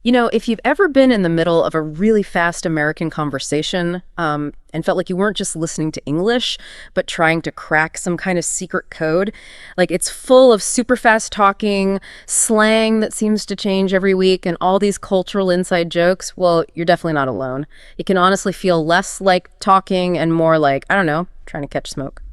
If you've ever been in the middle of a really fast American conversation and felt like you weren't just listening to English, but trying to crack some kind of secret code, like it's full of super fast talking, slang that seems to change every week, and all these cultural inside jokes, well, you're definitely not alone. It can honestly feel less like talking and more like, I don't know, trying to catch smoke.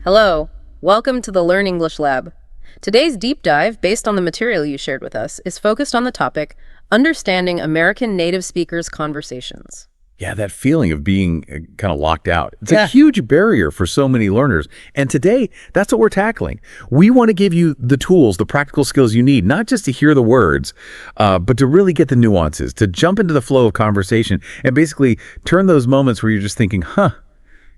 Hello, welcome to the Learn English Lab. Today's deep dive, based on the material you shared with us, is focused on the topic, Understanding American Native Speakers' Conversations. Yeah, that feeling of being kind of locked out. It's a huge barrier for so many learners. And today, that's what we're tackling. We want to give you the tools, the practical skills you need, not just to hear the words, but to really get the nuances, to jump into the flow of conversation and basically turn those moments where you're just thinking,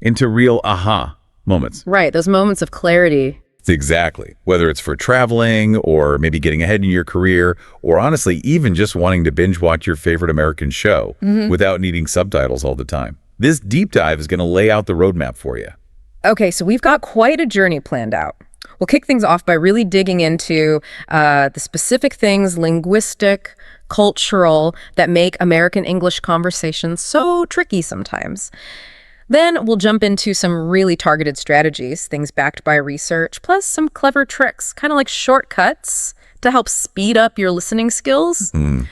into real aha moments. Right, those moments of clarity. Exactly. Whether it's for traveling or maybe getting ahead in your career, or honestly, even just wanting to binge watch your favorite American show without needing subtitles all the time. This deep dive is going to lay out the roadmap for you. Okay, so we've got quite a journey planned out. We'll kick things off by really digging into the specific things, linguistic, cultural, that make American English conversations so tricky sometimes. Then we'll jump into some really targeted strategies, things backed by research, plus some clever tricks, kind of like shortcuts to help speed up your listening skills. And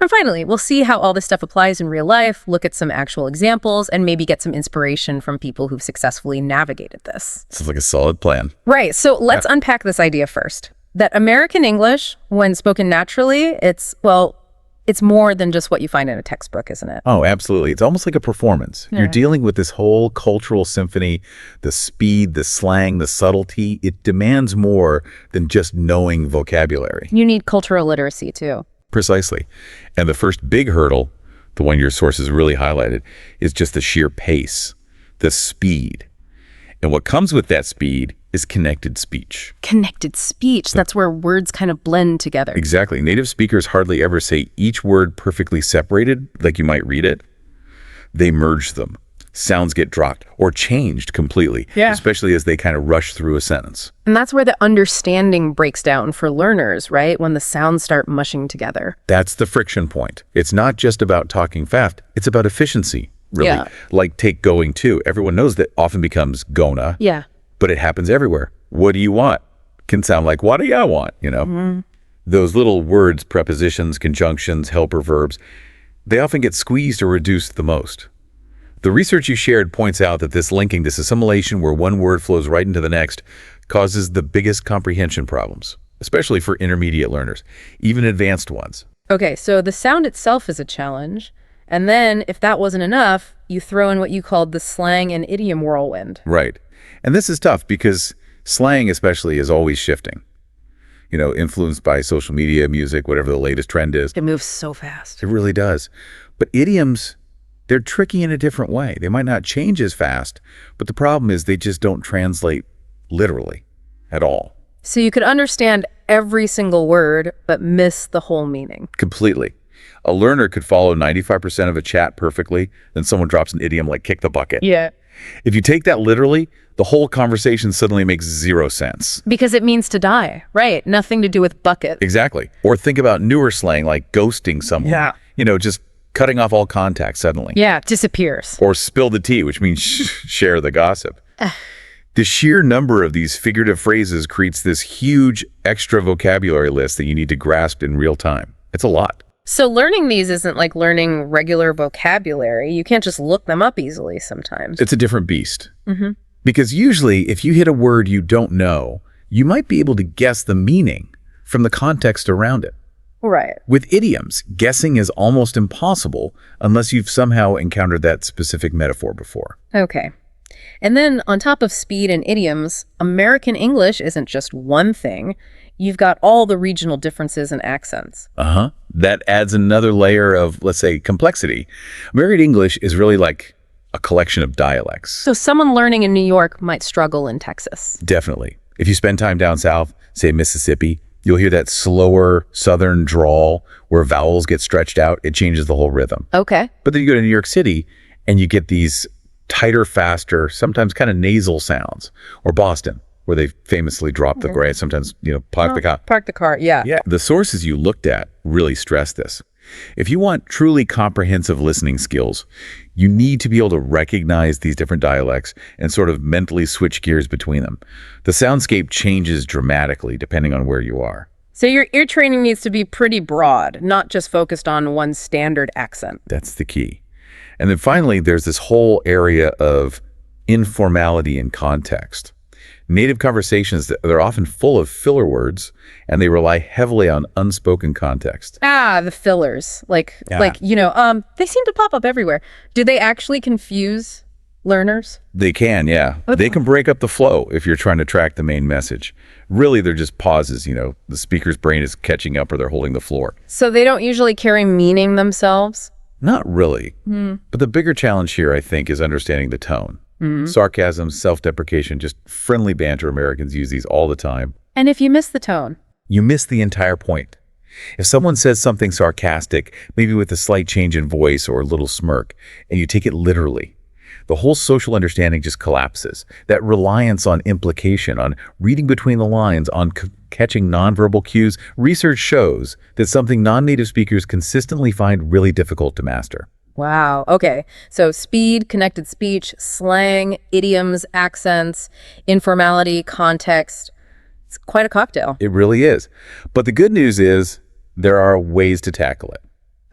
finally, we'll see how all this stuff applies in real life, look at some actual examples, and maybe get some inspiration from people who've successfully navigated this. Sounds like a solid plan. Right, so let's unpack this idea first. That American English, when spoken naturally, it's more than just what you find in a textbook, isn't it? Oh, absolutely. It's almost like a performance. Yeah. You're dealing with this whole cultural symphony, the speed, the slang, the subtlety. It demands more than just knowing vocabulary. You need cultural literacy, too. Precisely. And the first big hurdle, the one your sources really highlighted, is just the sheer pace, the speed. And what comes with that speed is connected speech. Connected speech. That's where words kind of blend together. Exactly. Native speakers hardly ever say each word perfectly separated, like you might read it. They merge them. Sounds get dropped or changed completely, especially as they kind of rush through a sentence. And that's where the understanding breaks down for learners, right? When the sounds start mushing together. That's the friction point. It's not just about talking fast. It's about efficiency, really. Yeah. Like take going to. Everyone knows that often becomes gonna. Yeah. But it happens everywhere. What do you want? Can sound like, what do you want? Those little words, prepositions, conjunctions, helper verbs, they often get squeezed or reduced the most. The research you shared points out that this linking, this assimilation where one word flows right into the next, causes the biggest comprehension problems, especially for intermediate learners, even advanced ones. Okay, so the sound itself is a challenge. And then, if that wasn't enough, you throw in what you called the slang and idiom whirlwind. Right. And this is tough because slang especially is always shifting, influenced by social media, music, whatever the latest trend is. It moves so fast. It really does. But idioms, they're tricky in a different way. They might not change as fast, but the problem is they just don't translate literally at all. So you could understand every single word, but miss the whole meaning. Completely. A learner could follow 95% of a chat perfectly, then someone drops an idiom like kick the bucket. Yeah. If you take that literally, the whole conversation suddenly makes zero sense. Because it means to die, right? Nothing to do with bucket. Exactly. Or think about newer slang like ghosting someone. Yeah. Just cutting off all contact suddenly. Yeah, disappears. Or spill the tea, which means share the gossip. The sheer number of these figurative phrases creates this huge extra vocabulary list that you need to grasp in real time. It's a lot. So learning these isn't like learning regular vocabulary. You can't just look them up easily sometimes. It's a different beast. Because usually, if you hit a word you don't know, you might be able to guess the meaning from the context around it. Right. With idioms, guessing is almost impossible unless you've somehow encountered that specific metaphor before. Okay. And then on top of speed and idioms, American English isn't just one thing. You've got all the regional differences and accents. That adds another layer of, let's say, complexity. American English is really like a collection of dialects. So someone learning in New York might struggle in Texas. Definitely. If you spend time down south, say Mississippi, you'll hear that slower southern drawl where vowels get stretched out. It changes the whole rhythm. Okay. But then you go to New York City and you get these tighter, faster, sometimes kind of nasal sounds. Or Boston. where they famously drop the gray, sometimes, park the car. Park the car, yeah. Yeah, the sources you looked at really stress this. If you want truly comprehensive listening skills, you need to be able to recognize these different dialects and sort of mentally switch gears between them. The soundscape changes dramatically depending on where you are. So your ear training needs to be pretty broad, not just focused on one standard accent. That's the key. And then finally, there's this whole area of informality and context. Native conversations, they're often full of filler words, and they rely heavily on unspoken context. The fillers. They seem to pop up everywhere. Do they actually confuse learners? They can, yeah. They can break up the flow if you're trying to track the main message. Really, they're just pauses, the speaker's brain is catching up or they're holding the floor. So they don't usually carry meaning themselves? Not really. But the bigger challenge here, I think, is understanding the tone. Sarcasm, self-deprecation, just friendly banter. Americans use these all the time. And if you miss the tone? You miss the entire point. If someone says something sarcastic, maybe with a slight change in voice or a little smirk, and you take it literally, the whole social understanding just collapses. That reliance on implication, on reading between the lines, on catching nonverbal cues, research shows that something non-native speakers consistently find really difficult to master. Wow. Okay. So speed, connected speech, slang, idioms, accents, informality, context. It's quite a cocktail. It really is. But the good news is there are ways to tackle it.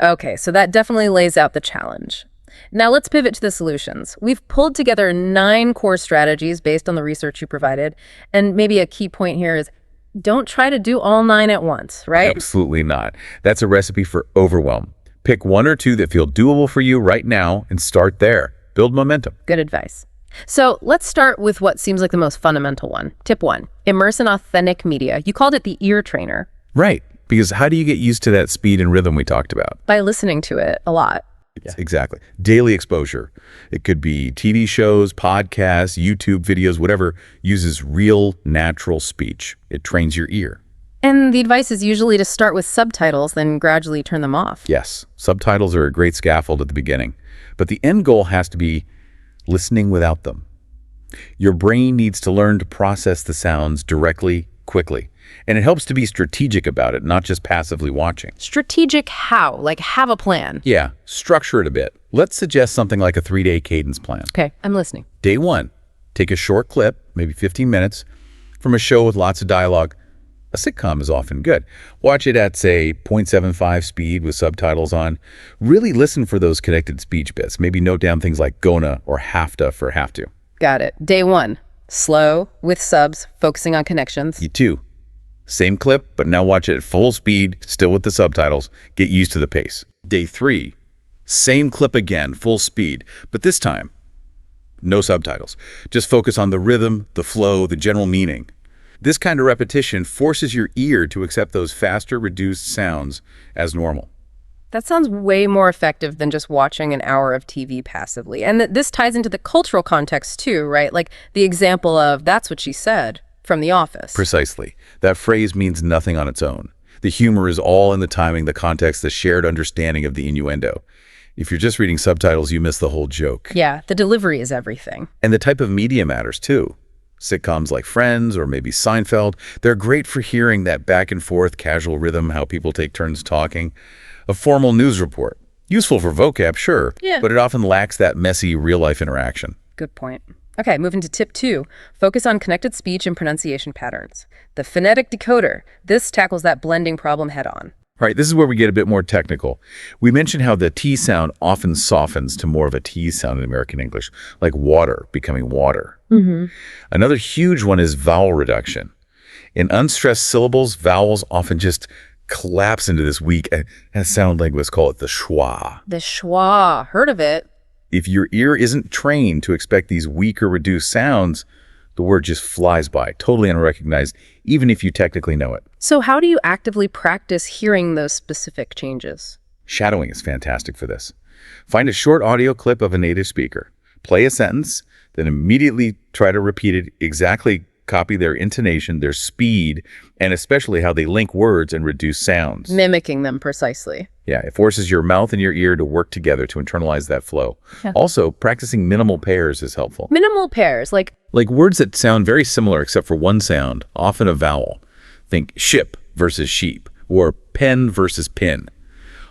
Okay. So that definitely lays out the challenge. Now let's pivot to the solutions. We've pulled together 9 core strategies based on the research you provided. And maybe a key point here is don't try to do all 9 at once, right? Absolutely not. That's a recipe for overwhelm. Pick 1 or 2 that feel doable for you right now and start there. Build momentum. Good advice. So let's start with what seems like the most fundamental one. Tip 1, immerse in authentic media. You called it the ear trainer. Right. Because how do you get used to that speed and rhythm we talked about? By listening to it a lot. Yeah. Exactly. Daily exposure. It could be TV shows, podcasts, YouTube videos, whatever uses real, natural speech. It trains your ear. And the advice is usually to start with subtitles, then gradually turn them off. Yes, subtitles are a great scaffold at the beginning, but the end goal has to be listening without them. Your brain needs to learn to process the sounds directly, quickly, and it helps to be strategic about it, not just passively watching. Strategic how? Like have a plan. Yeah, structure it a bit. Let's suggest something like a 3-day cadence plan. Okay, I'm listening. Day 1, take a short clip, maybe 15 minutes, from a show with lots of dialogue. A sitcom is often good. Watch it at, say, 0.75 speed with subtitles on. Really listen for those connected speech bits. Maybe note down things like gonna or have to for have to. Got it. Day 1, slow, with subs, focusing on connections. You 2, same clip, but now watch it at full speed, still with the subtitles. Get used to the pace. Day 3, same clip again, full speed, but this time, no subtitles. Just focus on the rhythm, the flow, the general meaning. This kind of repetition forces your ear to accept those faster, reduced sounds as normal. That sounds way more effective than just watching an hour of TV passively. And this ties into the cultural context too, right? Like the example of "that's what she said" from The Office. Precisely. That phrase means nothing on its own. The humor is all in the timing, the context, the shared understanding of the innuendo. If you're just reading subtitles, you miss the whole joke. Yeah, the delivery is everything. And the type of media matters too. Sitcoms like Friends or maybe Seinfeld, they're great for hearing that back and forth casual rhythm, how people take turns talking. A formal news report, useful for vocab, sure, but it often lacks that messy real-life interaction. Good point. Okay, moving to tip 2, focus on connected speech and pronunciation patterns. The phonetic decoder. This tackles that blending problem head on. All right, this is where we get a bit more technical. We mentioned how the T sound often softens to more of a T sound in American English, like water becoming water. Another huge one is vowel reduction. In unstressed syllables, vowels often just collapse into this weak, as sound linguists call it, the schwa. The schwa. Heard of it. If your ear isn't trained to expect these weaker, reduced sounds, the word just flies by, totally unrecognized, even if you technically know it. So how do you actively practice hearing those specific changes? Shadowing is fantastic for this. Find a short audio clip of a native speaker. Play a sentence, then immediately try to repeat it exactly Copy their intonation, their speed, and especially how they link words and reduce sounds. Mimicking them precisely. Yeah, it forces your mouth and your ear to work together to internalize that flow. Yeah. Also, practicing minimal pairs is helpful. Minimal pairs, like Words that sound very similar except for one sound, often a vowel. Think ship versus sheep, or pen versus pin.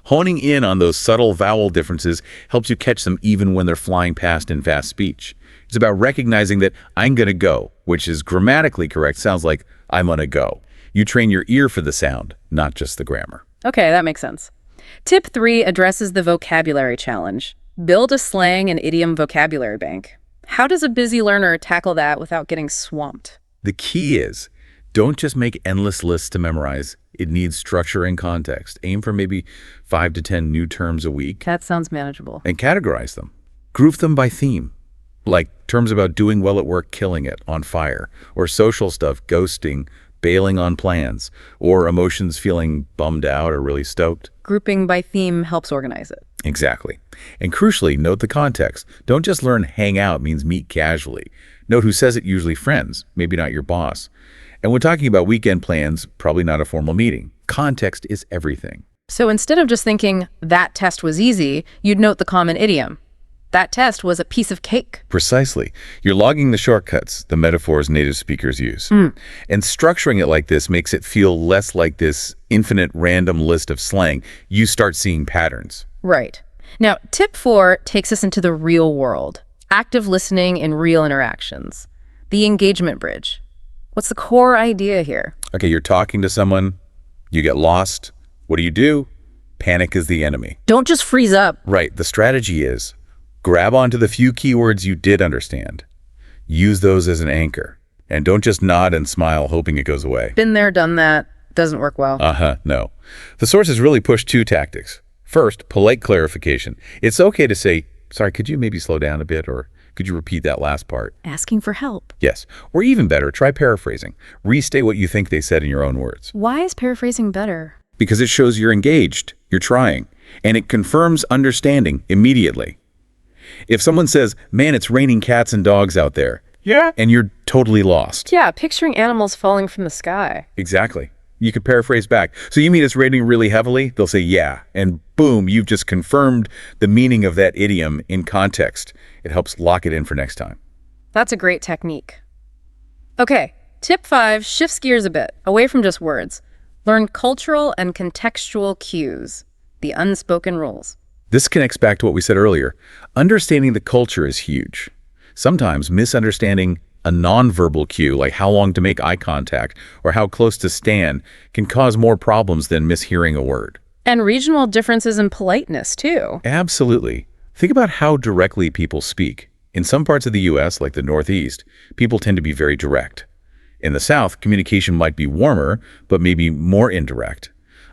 Honing in on those subtle vowel differences helps you catch them even when they're flying past in fast speech. It's about recognizing that I'm gonna go, which is grammatically correct, sounds like I'm gonna go. You train your ear for the sound, not just the grammar. okay, that makes sense. Tip 3 addresses the vocabulary challenge. Build a slang and idiom vocabulary bank. How does a busy learner tackle that without getting swamped? The key is, don't just make endless lists to memorize. It needs structure and context. Aim for maybe 5 to 10 new terms a week That sounds manageable. and categorize them. Group them by theme, like terms about doing well at work, killing it, on fire, or social stuff, ghosting, bailing on plans, or emotions, feeling bummed out or really stoked. Grouping by theme helps organize it. Exactly. And crucially, note the context. Don't just learn hang out means meet casually. Note who says it, usually friends, maybe not your boss. And when talking about weekend plans, probably not a formal meeting. Context is everything. So instead of just thinking, that test was easy, you'd note the common idiom. That test was a piece of cake. Precisely. You're logging the shortcuts, the metaphors native speakers use. And structuring it like this makes it feel less like this infinite random list of slang. You start seeing patterns. Right. Now, tip 4 takes us into the real world. Active listening in real interactions. The engagement bridge. What's the core idea here? Okay, you're talking to someone, you get lost. What do? Panic is the enemy. Don't just freeze up. Right, the strategy is grab onto the few keywords you did understand. Use those as an anchor. And don't just nod and smile hoping it goes away. Been there, done that. Doesn't work well. No. The sources really push 2 tactics. First, polite clarification. It's okay to say, sorry, could you maybe slow down a bit, or could you repeat that last part? Asking for help. Yes. Or even better, try paraphrasing. Restate what you think they said in your own words. Why is paraphrasing better? Because it shows you're engaged, you're trying, and it confirms understanding immediately. If someone says, man, it's raining cats and dogs out there, Yeah. and you're totally lost. Yeah, picturing animals falling from the sky. Exactly. You could paraphrase back. So you mean it's raining really heavily? They'll say, yeah. And boom, you've just confirmed the meaning of that idiom in context. It helps lock it in for next time. That's a great technique. Okay, tip 5 shifts gears a bit, away from just words. Learn cultural and contextual cues, the unspoken rules. This connects back to what we said earlier. Understanding the culture is huge. Sometimes misunderstanding a nonverbal cue, like how long to make eye contact or how close to stand, can cause more problems than mishearing a word. And regional differences in politeness, too. Absolutely. Think about how directly people speak. In some parts of the U.S., like the Northeast, people tend to be very direct. In the South, communication might be warmer, but maybe more indirect.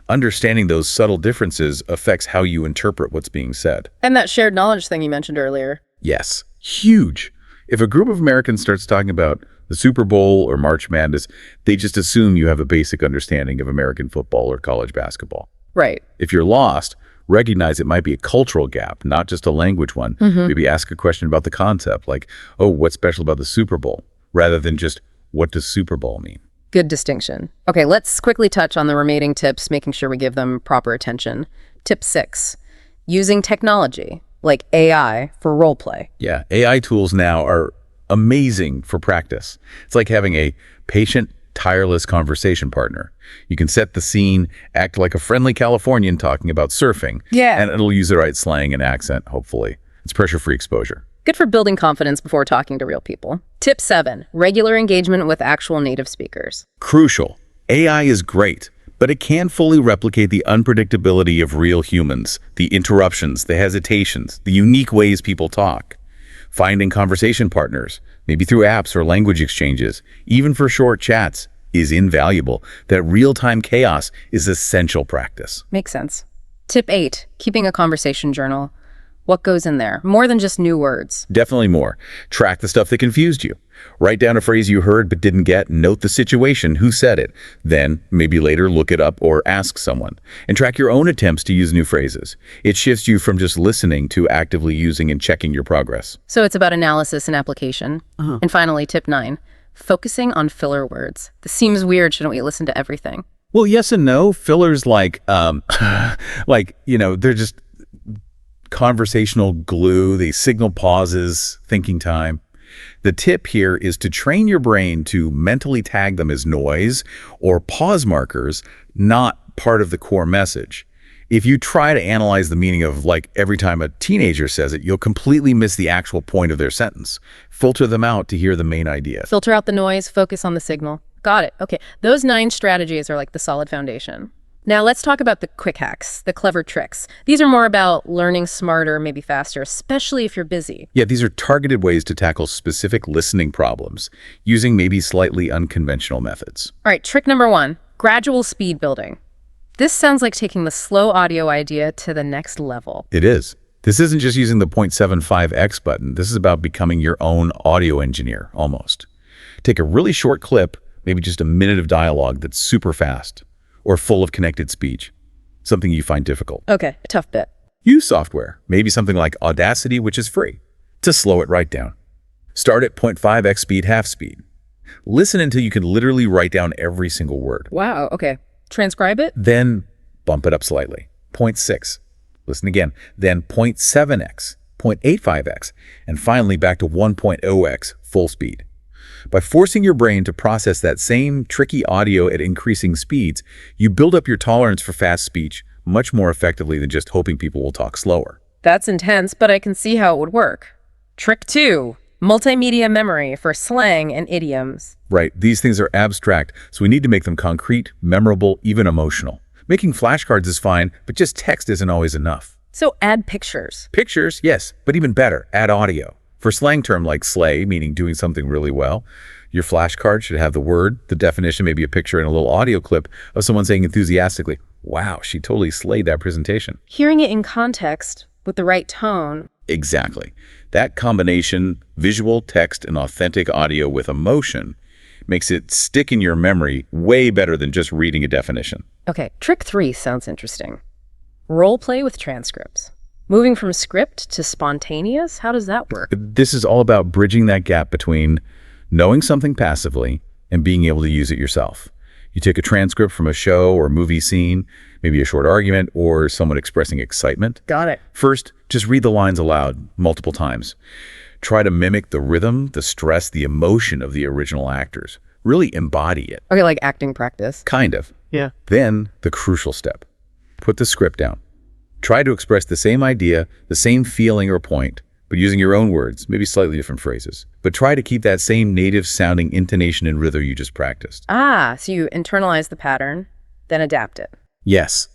Understanding those subtle differences affects how you interpret what's being said. And that shared knowledge thing you mentioned earlier. Yes, huge. If a group of Americans starts talking about the Super Bowl or March Madness, they just assume you have a basic understanding of American football or college basketball. Right. If you're lost, recognize it might be a cultural gap, not just a language one. Maybe ask a question about the concept, like, oh, what's special about the Super Bowl? Rather than just, what does Super Bowl mean? Good distinction. Okay, let's quickly touch on the remaining tips, making sure we give them proper attention. Tip 6, using technology, like AI, for role play. Yeah, AI tools now are amazing for practice. It's like having a patient, tireless conversation partner. You can set the scene, act like a friendly Californian talking about surfing, Yeah. and it'll use the right slang and accent, hopefully. It's pressure-free exposure. Good for building confidence before talking to real people. Tip 7, regular engagement with actual native speakers. Crucial. AI is great, but it can't fully replicate the unpredictability of real humans, the interruptions, the hesitations, the unique ways people talk. Finding conversation partners, maybe through apps or language exchanges, even for short chats, is invaluable. That real-time chaos is essential practice. Makes sense. Tip 8, keeping a conversation journal. What goes in there? More than just new words. Definitely more. Track the stuff that confused you. Write down a phrase you heard but didn't get, note the situation, who said it. Then, maybe later, look it up or ask someone. And track your own attempts to use new phrases. It shifts you from just listening to actively using and checking your progress. So it's about analysis and application. And finally, tip 9, Focusing on filler words. This seems weird. Shouldn't we listen to everything? Well, yes and no. Fillers they're just conversational glue. They signal pauses, thinking time. The tip here is to train your brain to mentally tag them as noise or pause markers, not part of the core message. If you try to analyze the meaning of every time a teenager says it, you'll completely miss the actual point of their sentence. Filter them out to hear the main idea. Filter out the noise, focus on the signal. Got it. Okay. Those 9 strategies are like the solid foundation. Now let's talk about the quick hacks, the clever tricks. These are more about learning smarter, maybe faster, especially if you're busy. Yeah, these are targeted ways to tackle specific listening problems using maybe slightly unconventional methods. All right, trick number 1, gradual speed building. This sounds like taking the slow audio idea to the next level. It is. This isn't just using the 0.75x button. This is about becoming your own audio engineer, almost. Take a really short clip, maybe just a minute of dialogue that's super fast or full of connected speech, something you find difficult. Okay, a tough bit. Use software, maybe something like Audacity, which is free, to slow it right down. Start at 0.5x speed, half speed. Listen until you can literally write down every single word. Wow, okay. Transcribe it? Then bump it up slightly, 0.6. Listen again, then 0.7x, 0.85x, and finally back to 1.0x, full speed. By forcing your brain to process that same tricky audio at increasing speeds, you build up your tolerance for fast speech much more effectively than just hoping people will talk slower. That's intense, but I can see how it would work. Trick 2, multimedia memory for slang and idioms. Right, these things are abstract, so we need to make them concrete, memorable, even emotional. Making flashcards is fine, but just text isn't always enough. So add pictures. Pictures, yes, but even better, add audio. For slang term like slay, meaning doing something really well, your flashcard should have the word, the definition, maybe a picture, and a little audio clip of someone saying enthusiastically, "Wow, she totally slayed that presentation." Hearing it in context with the right tone. Exactly. That combination, visual, text, and authentic audio with emotion, makes it stick in your memory way better than just reading a definition. Okay, trick 3 sounds interesting. Role play with transcripts. Moving from script to spontaneous, how does that work? This is all about bridging that gap between knowing something passively and being able to use it yourself. You take a transcript from a show or movie scene, maybe a short argument or someone expressing excitement. Got it. First, just read the lines aloud multiple times. Try to mimic the rhythm, the stress, the emotion of the original actors. Really embody it. Okay, like acting practice. Kind of. Yeah. Then, the crucial step. Put the script down. Try to express the same idea, the same feeling or point, but using your own words, maybe slightly different phrases. But try to keep that same native-sounding intonation and rhythm you just practiced. Ah, so you internalize the pattern, then adapt it. Yes.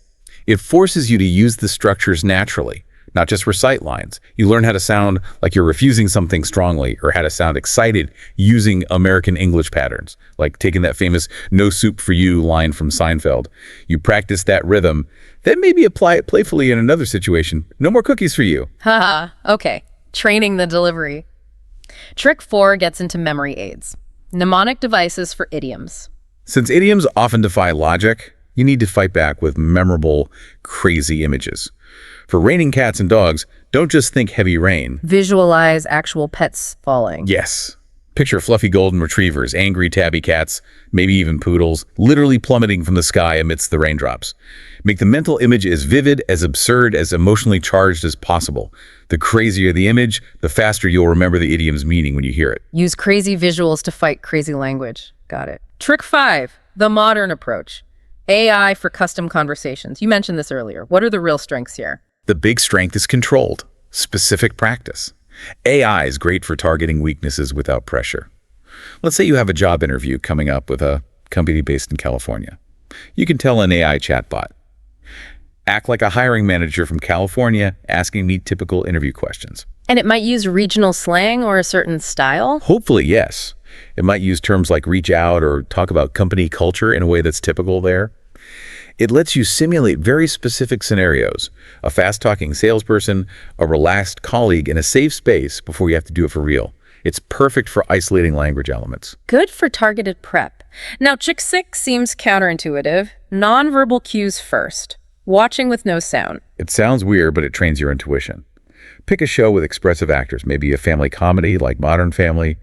It forces you to use the structures naturally, not just recite lines. You learn how to sound like you're refusing something strongly or how to sound excited using American English patterns, like taking that famous "no soup for you" line from Seinfeld. You practice that rhythm, then maybe apply it playfully in another situation. "No more cookies for you." Haha, okay. Training the delivery. Trick 4 gets into memory aids. Mnemonic devices for idioms. Since idioms often defy logic, you need to fight back with memorable, crazy images. For raining cats and dogs, don't just think heavy rain. Visualize actual pets falling. Yes. Picture fluffy golden retrievers, angry tabby cats, maybe even poodles, literally plummeting from the sky amidst the raindrops. Make the mental image as vivid, as absurd, as emotionally charged as possible. The crazier the image, the faster you'll remember the idiom's meaning when you hear it. Use crazy visuals to fight crazy language. Got it. Trick 5, the modern approach. AI for custom conversations. You mentioned this earlier. What are the real strengths here? The big strength is controlled, specific practice. AI is great for targeting weaknesses without pressure. Let's say you have a job interview coming up with a company based in California. You can tell an AI chatbot, act like a hiring manager from California, asking me typical interview questions. And it might use regional slang or a certain style? Hopefully, yes. It might use terms like reach out or talk about company culture in a way that's typical there. It lets you simulate very specific scenarios, a fast-talking salesperson, a relaxed colleague in a safe space before you have to do it for real. It's perfect for isolating language elements. Good for targeted prep. Now, trick 6 seems counterintuitive. Nonverbal cues first. Watching with no sound. It sounds weird, but it trains your intuition. Pick a show with expressive actors, maybe a family comedy like Modern Family,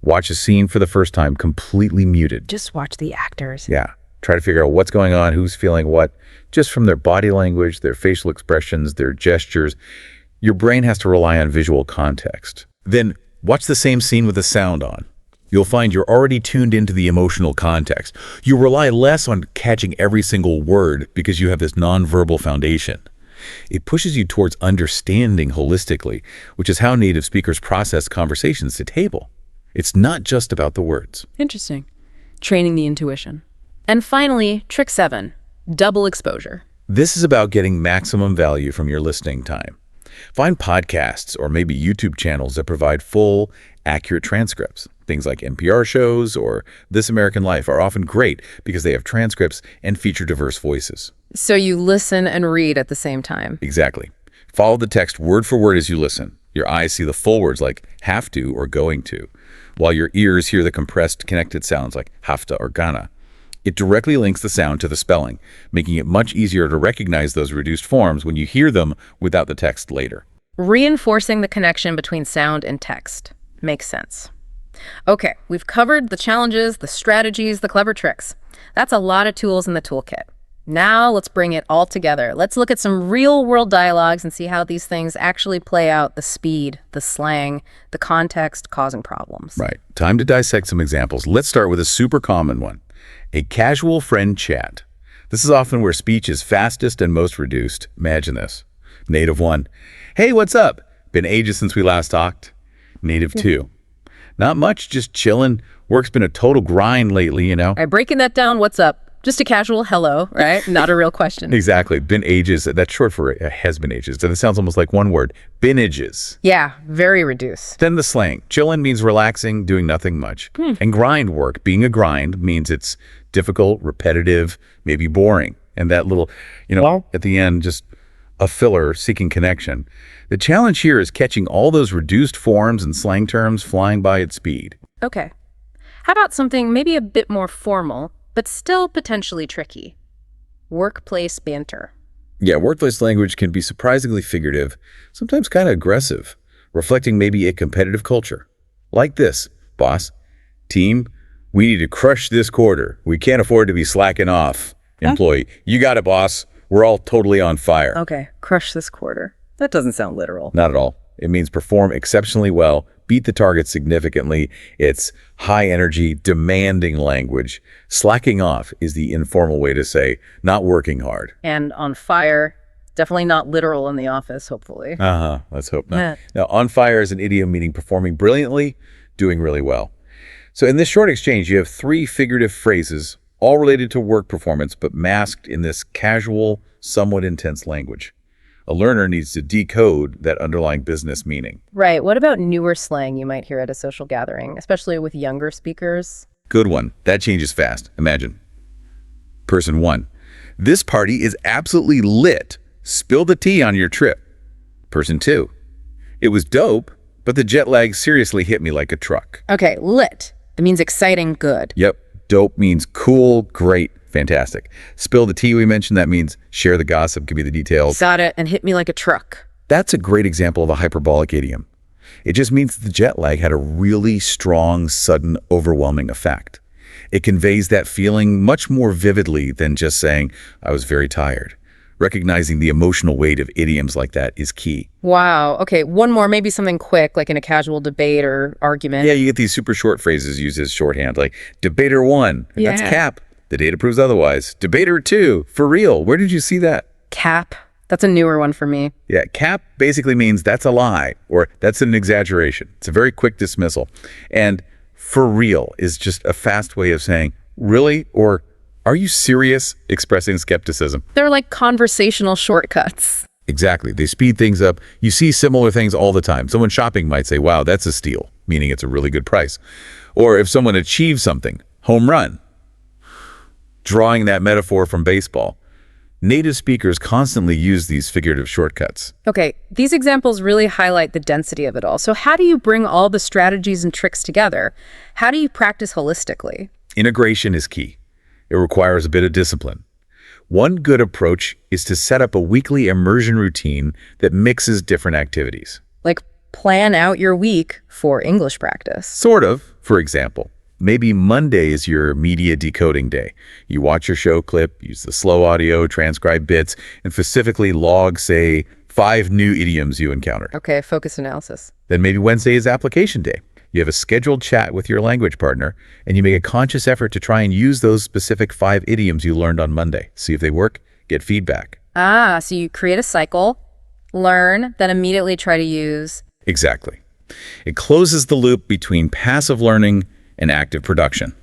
Watch a scene for the first time completely muted. Just watch the actors. Yeah. Try to figure out what's going on, who's feeling what, just from their body language, their facial expressions, their gestures. Your brain has to rely on visual context. Then watch the same scene with the sound on. You'll find you're already tuned into the emotional context. You rely less on catching every single word because you have this nonverbal foundation. It pushes you towards understanding holistically, which is how native speakers process conversations to table. It's not just about the words. Interesting. Training the intuition. And finally, trick 7, double exposure. This is about getting maximum value from your listening time. Find podcasts or maybe YouTube channels that provide full, accurate transcripts. Things like NPR shows or This American Life are often great because they have transcripts and feature diverse voices. So you listen and read at the same time. Exactly. Follow the text word for word as you listen. Your eyes see the full words like have to or going to, while your ears hear the compressed, connected sounds like hafta or gana. It directly links the sound to the spelling, making it much easier to recognize those reduced forms when you hear them without the text later. Reinforcing the connection between sound and text. Makes sense. Okay, we've covered the challenges, the strategies, the clever tricks. That's a lot of tools in the toolkit. Now let's bring it all together. Let's look at some real-world dialogues and see how these things actually play out: the speed, the slang, the context causing problems. Right. Time to dissect some examples. Let's start with a super common one. A casual friend chat. This is often where speech is fastest and most reduced. Imagine this. Native 1. Hey, what's up? Been ages since we last talked. Native 2. Not much, just chilling. Work's been a total grind lately, you know. All right, breaking that down, what's up? Just a casual hello, right? Not a real question. Exactly. Been ages. That's short for has been ages. That sounds almost like one word. Been ages. Yeah, very reduced. Then the slang. Chillin' means relaxing, doing nothing much. And grind work, being a grind, means it's difficult, repetitive, maybe boring. And that little, at the end, just a filler seeking connection. The challenge here is catching all those reduced forms and slang terms flying by at speed. Okay. How about something maybe a bit more formal, but still potentially tricky? Workplace banter. Yeah, workplace language can be surprisingly figurative, sometimes kind of aggressive, reflecting maybe a competitive culture. Like this, boss, team, we need to crush this quarter. We can't afford to be slacking off. Employee, you got it, boss. We're all totally on fire. Okay, crush this quarter. That doesn't sound literal. Not at all. It means perform exceptionally well, beat the target significantly. It's high energy, demanding language. Slacking off is the informal way to say not working hard. And on fire, definitely not literal in the office, hopefully. Let's hope not. Now, on fire is an idiom meaning performing brilliantly, doing really well. So in this short exchange, you have 3 figurative phrases, all related to work performance, but masked in this casual, somewhat intense language. A learner needs to decode that underlying business meaning. Right. What about newer slang you might hear at a social gathering, especially with younger speakers? Good one. That changes fast. Imagine. Person 1. This party is absolutely lit. Spill the tea on your trip. Person 2. It was dope, but the jet lag seriously hit me like a truck. Okay, lit. It means exciting, good. Yep. Dope means cool, great, fantastic. Spill the tea we mentioned, that means share the gossip, give me the details. Got it, and hit me like a truck. That's a great example of a hyperbolic idiom. It just means the jet lag had a really strong, sudden, overwhelming effect. It conveys that feeling much more vividly than just saying, I was very tired. Recognizing the emotional weight of idioms like that is key. Wow. Okay, one more, maybe something quick, like in a casual debate or argument. Yeah, you get these super short phrases used as shorthand, like debater 1, Yeah. that's cap. The data proves otherwise. Debater 2, for real. Where did you see that? Cap. That's a newer one for me. Yeah, cap basically means that's a lie or that's an exaggeration. It's a very quick dismissal. And for real is just a fast way of saying, really? Or are you serious? Expressing skepticism. They're like conversational shortcuts. Exactly. They speed things up. You see similar things all the time. Someone shopping might say, wow, that's a steal, meaning it's a really good price. Or if someone achieves something, home run. Drawing that metaphor from baseball. Native speakers constantly use these figurative shortcuts. Okay, these examples really highlight the density of it all. So how do you bring all the strategies and tricks together? How do you practice holistically? Integration is key. It requires a bit of discipline. One good approach is to set up a weekly immersion routine that mixes different activities. Like plan out your week for English practice. Sort of. For example, maybe Monday is your media decoding day. You watch your show clip, use the slow audio, transcribe bits, and specifically log, say, 5 new idioms you encountered. Okay, focus analysis. Then maybe Wednesday is application day. You have a scheduled chat with your language partner, and you make a conscious effort to try and use those specific 5 idioms you learned on Monday. See if they work, get feedback. So you create a cycle, learn, then immediately try to use. Exactly. It closes the loop between passive learning and active production.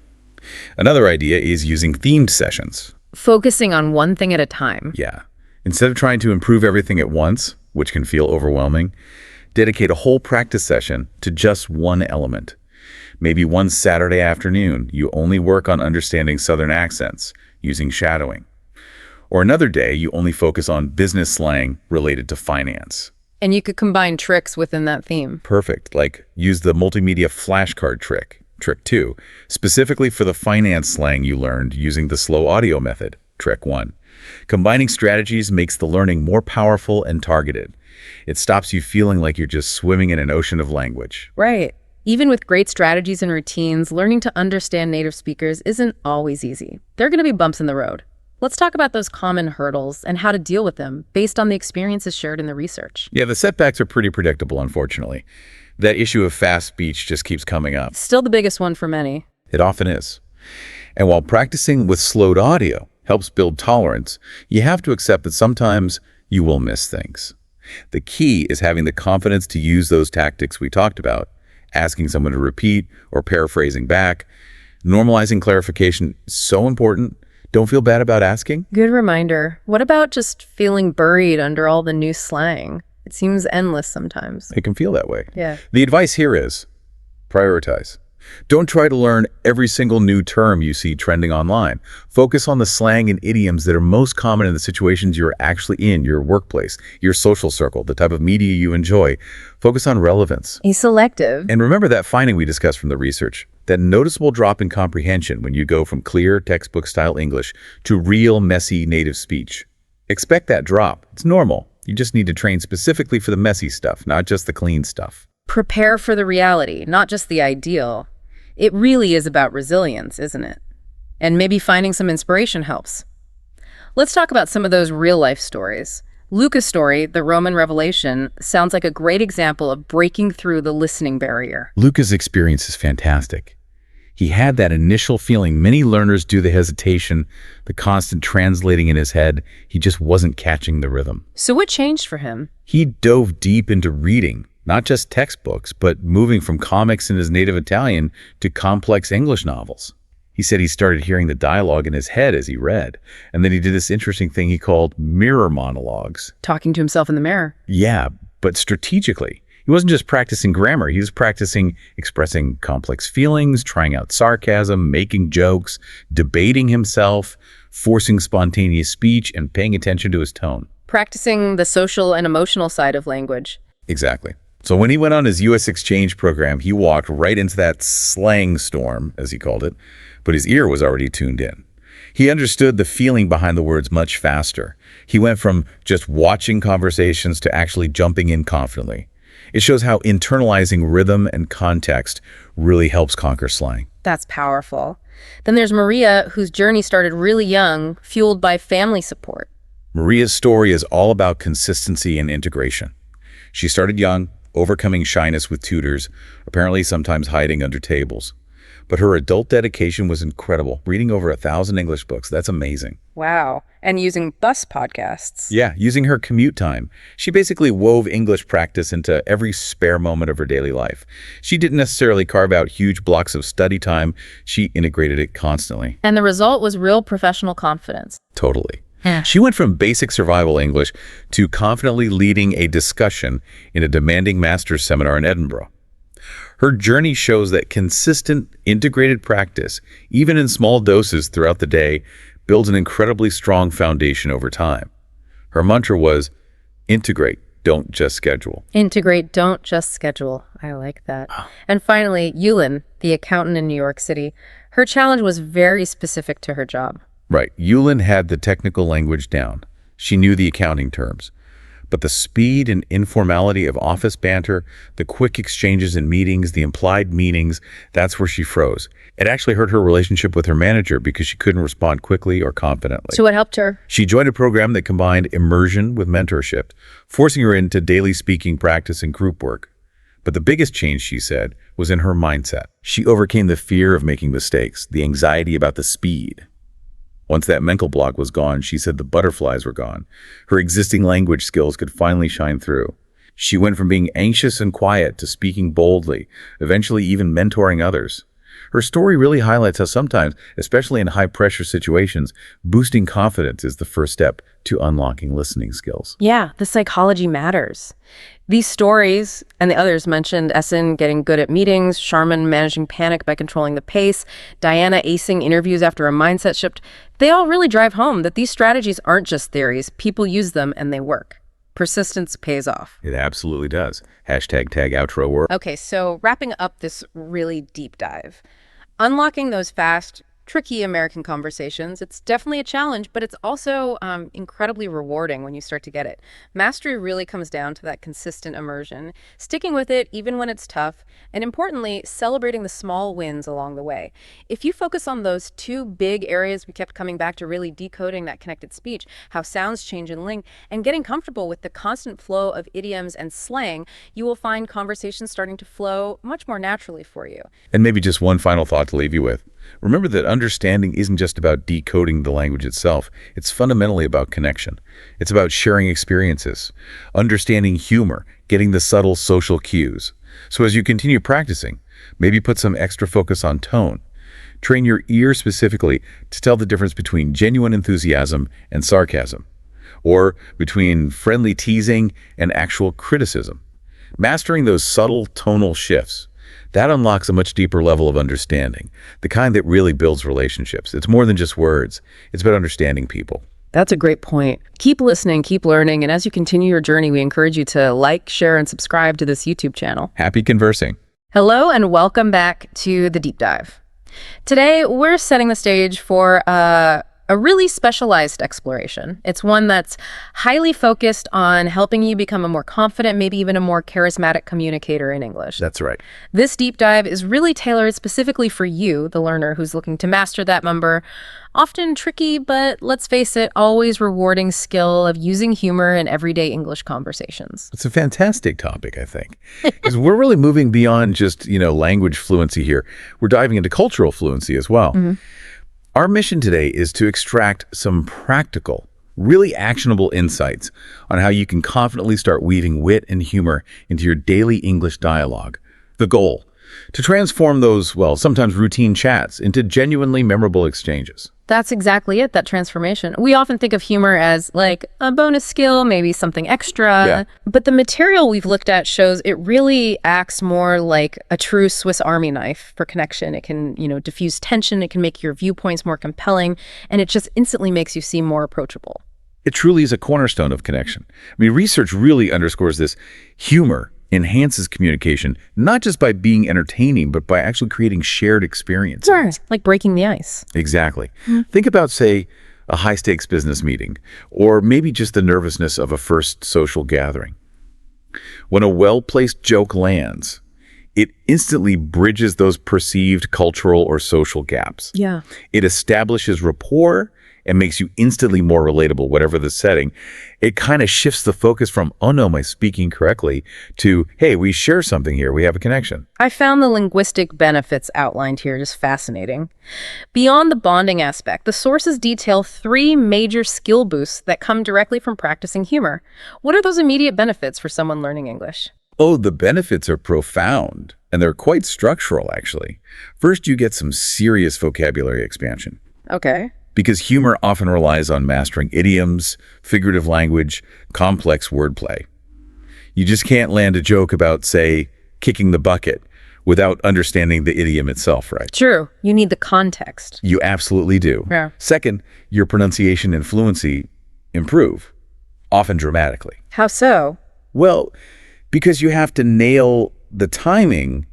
Another idea is using themed sessions. Focusing on one thing at a time. Yeah. Instead of trying to improve everything at once, which can feel overwhelming, dedicate a whole practice session to just one element. Maybe one Saturday afternoon, you only work on understanding Southern accents using shadowing. Or another day, you only focus on business slang related to finance. And you could combine tricks within that theme. Perfect. Like use the multimedia flashcard trick, trick 2, specifically for the finance slang you learned using the slow audio method, trick 1. Combining strategies makes the learning more powerful and targeted. It stops you feeling like you're just swimming in an ocean of language. Right. Even with great strategies and routines, learning to understand native speakers isn't always easy. There are going to be bumps in the road. Let's talk about those common hurdles and how to deal with them based on the experiences shared in the research. Yeah, the setbacks are pretty predictable, unfortunately. That issue of fast speech just keeps coming up. Still the biggest one for many. It often is. And while practicing with slowed audio helps build tolerance, you have to accept that sometimes you will miss things. The key is having the confidence to use those tactics we talked about, asking someone to repeat or paraphrasing back. Normalizing clarification is so important. Don't feel bad about asking. Good reminder. What about just feeling buried under all the new slang? It seems endless sometimes. It can feel that way. Yeah. The advice here is prioritize. Don't try to learn every single new term you see trending online. Focus on the slang and idioms that are most common in the situations you're actually in, your workplace, your social circle, the type of media you enjoy. Focus on relevance. Be selective. And remember that finding we discussed from the research, that noticeable drop in comprehension when you go from clear textbook-style English to real, messy native speech. Expect that drop. It's normal. You just need to train specifically for the messy stuff, not just the clean stuff. Prepare for the reality, not just the ideal. It really is about resilience, isn't it? And maybe finding some inspiration helps. Let's talk about some of those real-life stories. Luca's story, The Roman Revelation, sounds like a great example of breaking through the listening barrier. Luca's experience is fantastic. He had that initial feeling many learners do, the hesitation, the constant translating in his head. He just wasn't catching the rhythm. So what changed for him? He dove deep into reading, not just textbooks, but moving from comics in his native Italian to complex English novels. He said he started hearing the dialogue in his head as he read, and then he did this interesting thing he called mirror monologues. Talking to himself in the mirror. Yeah, but strategically. He wasn't just practicing grammar, he was practicing expressing complex feelings, trying out sarcasm, making jokes, debating himself, forcing spontaneous speech, and paying attention to his tone. Practicing the social and emotional side of language. Exactly. So when he went on his U.S. exchange program, he walked right into that slang storm, as he called it, but his ear was already tuned in. He understood the feeling behind the words much faster. He went from just watching conversations to actually jumping in confidently. It shows how internalizing rhythm and context really helps conquer slang. That's powerful. Then there's Maria, whose journey started really young, fueled by family support. Maria's story is all about consistency and integration. She started young, overcoming shyness with tutors, apparently sometimes hiding under tables. But her adult dedication was incredible, reading over 1,000 English books. That's amazing. Wow. And using bus podcasts. Yeah, using her commute time. She basically wove English practice into every spare moment of her daily life. She didn't necessarily carve out huge blocks of study time. She integrated it constantly. And the result was real professional confidence. Totally. She went from basic survival English to confidently leading a discussion in a demanding master's seminar in Edinburgh. Her journey shows that consistent, integrated practice, even in small doses throughout the day, builds an incredibly strong foundation over time. Her mantra was, integrate, don't just schedule. Integrate, don't just schedule. I like that. And finally, Yulin, the accountant in New York City. Her challenge was very specific to her job. Right. Yulin had the technical language down. She knew the accounting terms. But the speed and informality of office banter, the quick exchanges in meetings, the implied meanings, that's where she froze. It actually hurt her relationship with her manager because she couldn't respond quickly or confidently. So what helped her? She joined a program that combined immersion with mentorship, forcing her into daily speaking practice and group work. But the biggest change, she said, was in her mindset. She overcame the fear of making mistakes, the anxiety about the speed. Once that mental block was gone, she said the butterflies were gone. Her existing language skills could finally shine through. She went from being anxious and quiet to speaking boldly, eventually even mentoring others. Her story really highlights how sometimes, especially in high-pressure situations, boosting confidence is the first step to unlocking listening skills. Yeah, the psychology matters. These stories and the others mentioned Essen getting good at meetings, Charmin managing panic by controlling the pace, Diana acing interviews after a mindset shift. They all really drive home that these strategies aren't just theories. People use them and they work. Persistence pays off. It absolutely does. Hashtag tag outro work. Okay, so wrapping up this really deep dive. Unlocking those fast, tricky American conversations, it's definitely a challenge, but it's also incredibly rewarding when you start to get it. Mastery really comes down to that consistent immersion, sticking with it even when it's tough, and importantly, celebrating the small wins along the way. If you focus on those two big areas we kept coming back to, really decoding that connected speech, how sounds change and link, and getting comfortable with the constant flow of idioms and slang, you will find conversations starting to flow much more naturally for you. And maybe just one final thought to leave you with. Remember that understanding isn't just about decoding the language itself. It's fundamentally about connection. It's about sharing experiences, understanding humor, getting the subtle social cues. So as you continue practicing, maybe put some extra focus on tone. Train your ear specifically to tell the difference between genuine enthusiasm and sarcasm, or between friendly teasing and actual criticism. Mastering those subtle tonal shifts, that unlocks a much deeper level of understanding, the kind that really builds relationships. It's more than just words. It's about understanding people. That's a great point. Keep listening, keep learning, and as you continue your journey, we encourage you to like, share, and subscribe to this YouTube channel. Happy conversing. Hello, and welcome back to The Deep Dive. Today, we're setting the stage for a really specialized exploration. It's one that's highly focused on helping you become a more confident, maybe even a more charismatic communicator in English. That's right. This deep dive is really tailored specifically for you, the learner who's looking to master that often tricky, but let's face it, always rewarding skill of using humor in everyday English conversations. It's a fantastic topic, I think, because we're really moving beyond just, language fluency here. We're diving into cultural fluency as well. Our mission today is to extract some practical, really actionable insights on how you can confidently start weaving wit and humor into your daily English dialogue. The goal, to transform those, sometimes routine chats into genuinely memorable exchanges. That's exactly it, that transformation. We often think of humor as like a bonus skill, maybe something extra. Yeah. But the material we've looked at shows it really acts more like a true Swiss Army knife for connection. It can, diffuse tension. It can make your viewpoints more compelling. And it just instantly makes you seem more approachable. It truly is a cornerstone of connection. Research really underscores this. Humor enhances communication, not just by being entertaining, but by actually creating shared experiences. Sure. Like breaking the ice. Exactly. Think about, say, a high-stakes business meeting, or maybe just the nervousness of a first social gathering. When a well-placed joke lands, it instantly bridges those perceived cultural or social gaps. Yeah. It establishes rapport and makes you instantly more relatable, whatever the setting. It kind of shifts the focus from, oh no, am I speaking correctly, to, hey, we share something here, we have a connection. I found the linguistic benefits outlined here just fascinating. Beyond the bonding aspect, the sources detail 3 major skill boosts that come directly from practicing humor. What are those immediate benefits for someone learning English? Oh, the benefits are profound, and they're quite structural, actually. First, you get some serious vocabulary expansion. Okay. Because humor often relies on mastering idioms, figurative language, complex wordplay. You just can't land a joke about, say, kicking the bucket without understanding the idiom itself, right? True. You need the context. You absolutely do. Yeah. Second, your pronunciation and fluency improve, often dramatically. How so? Well, because you have to nail the timing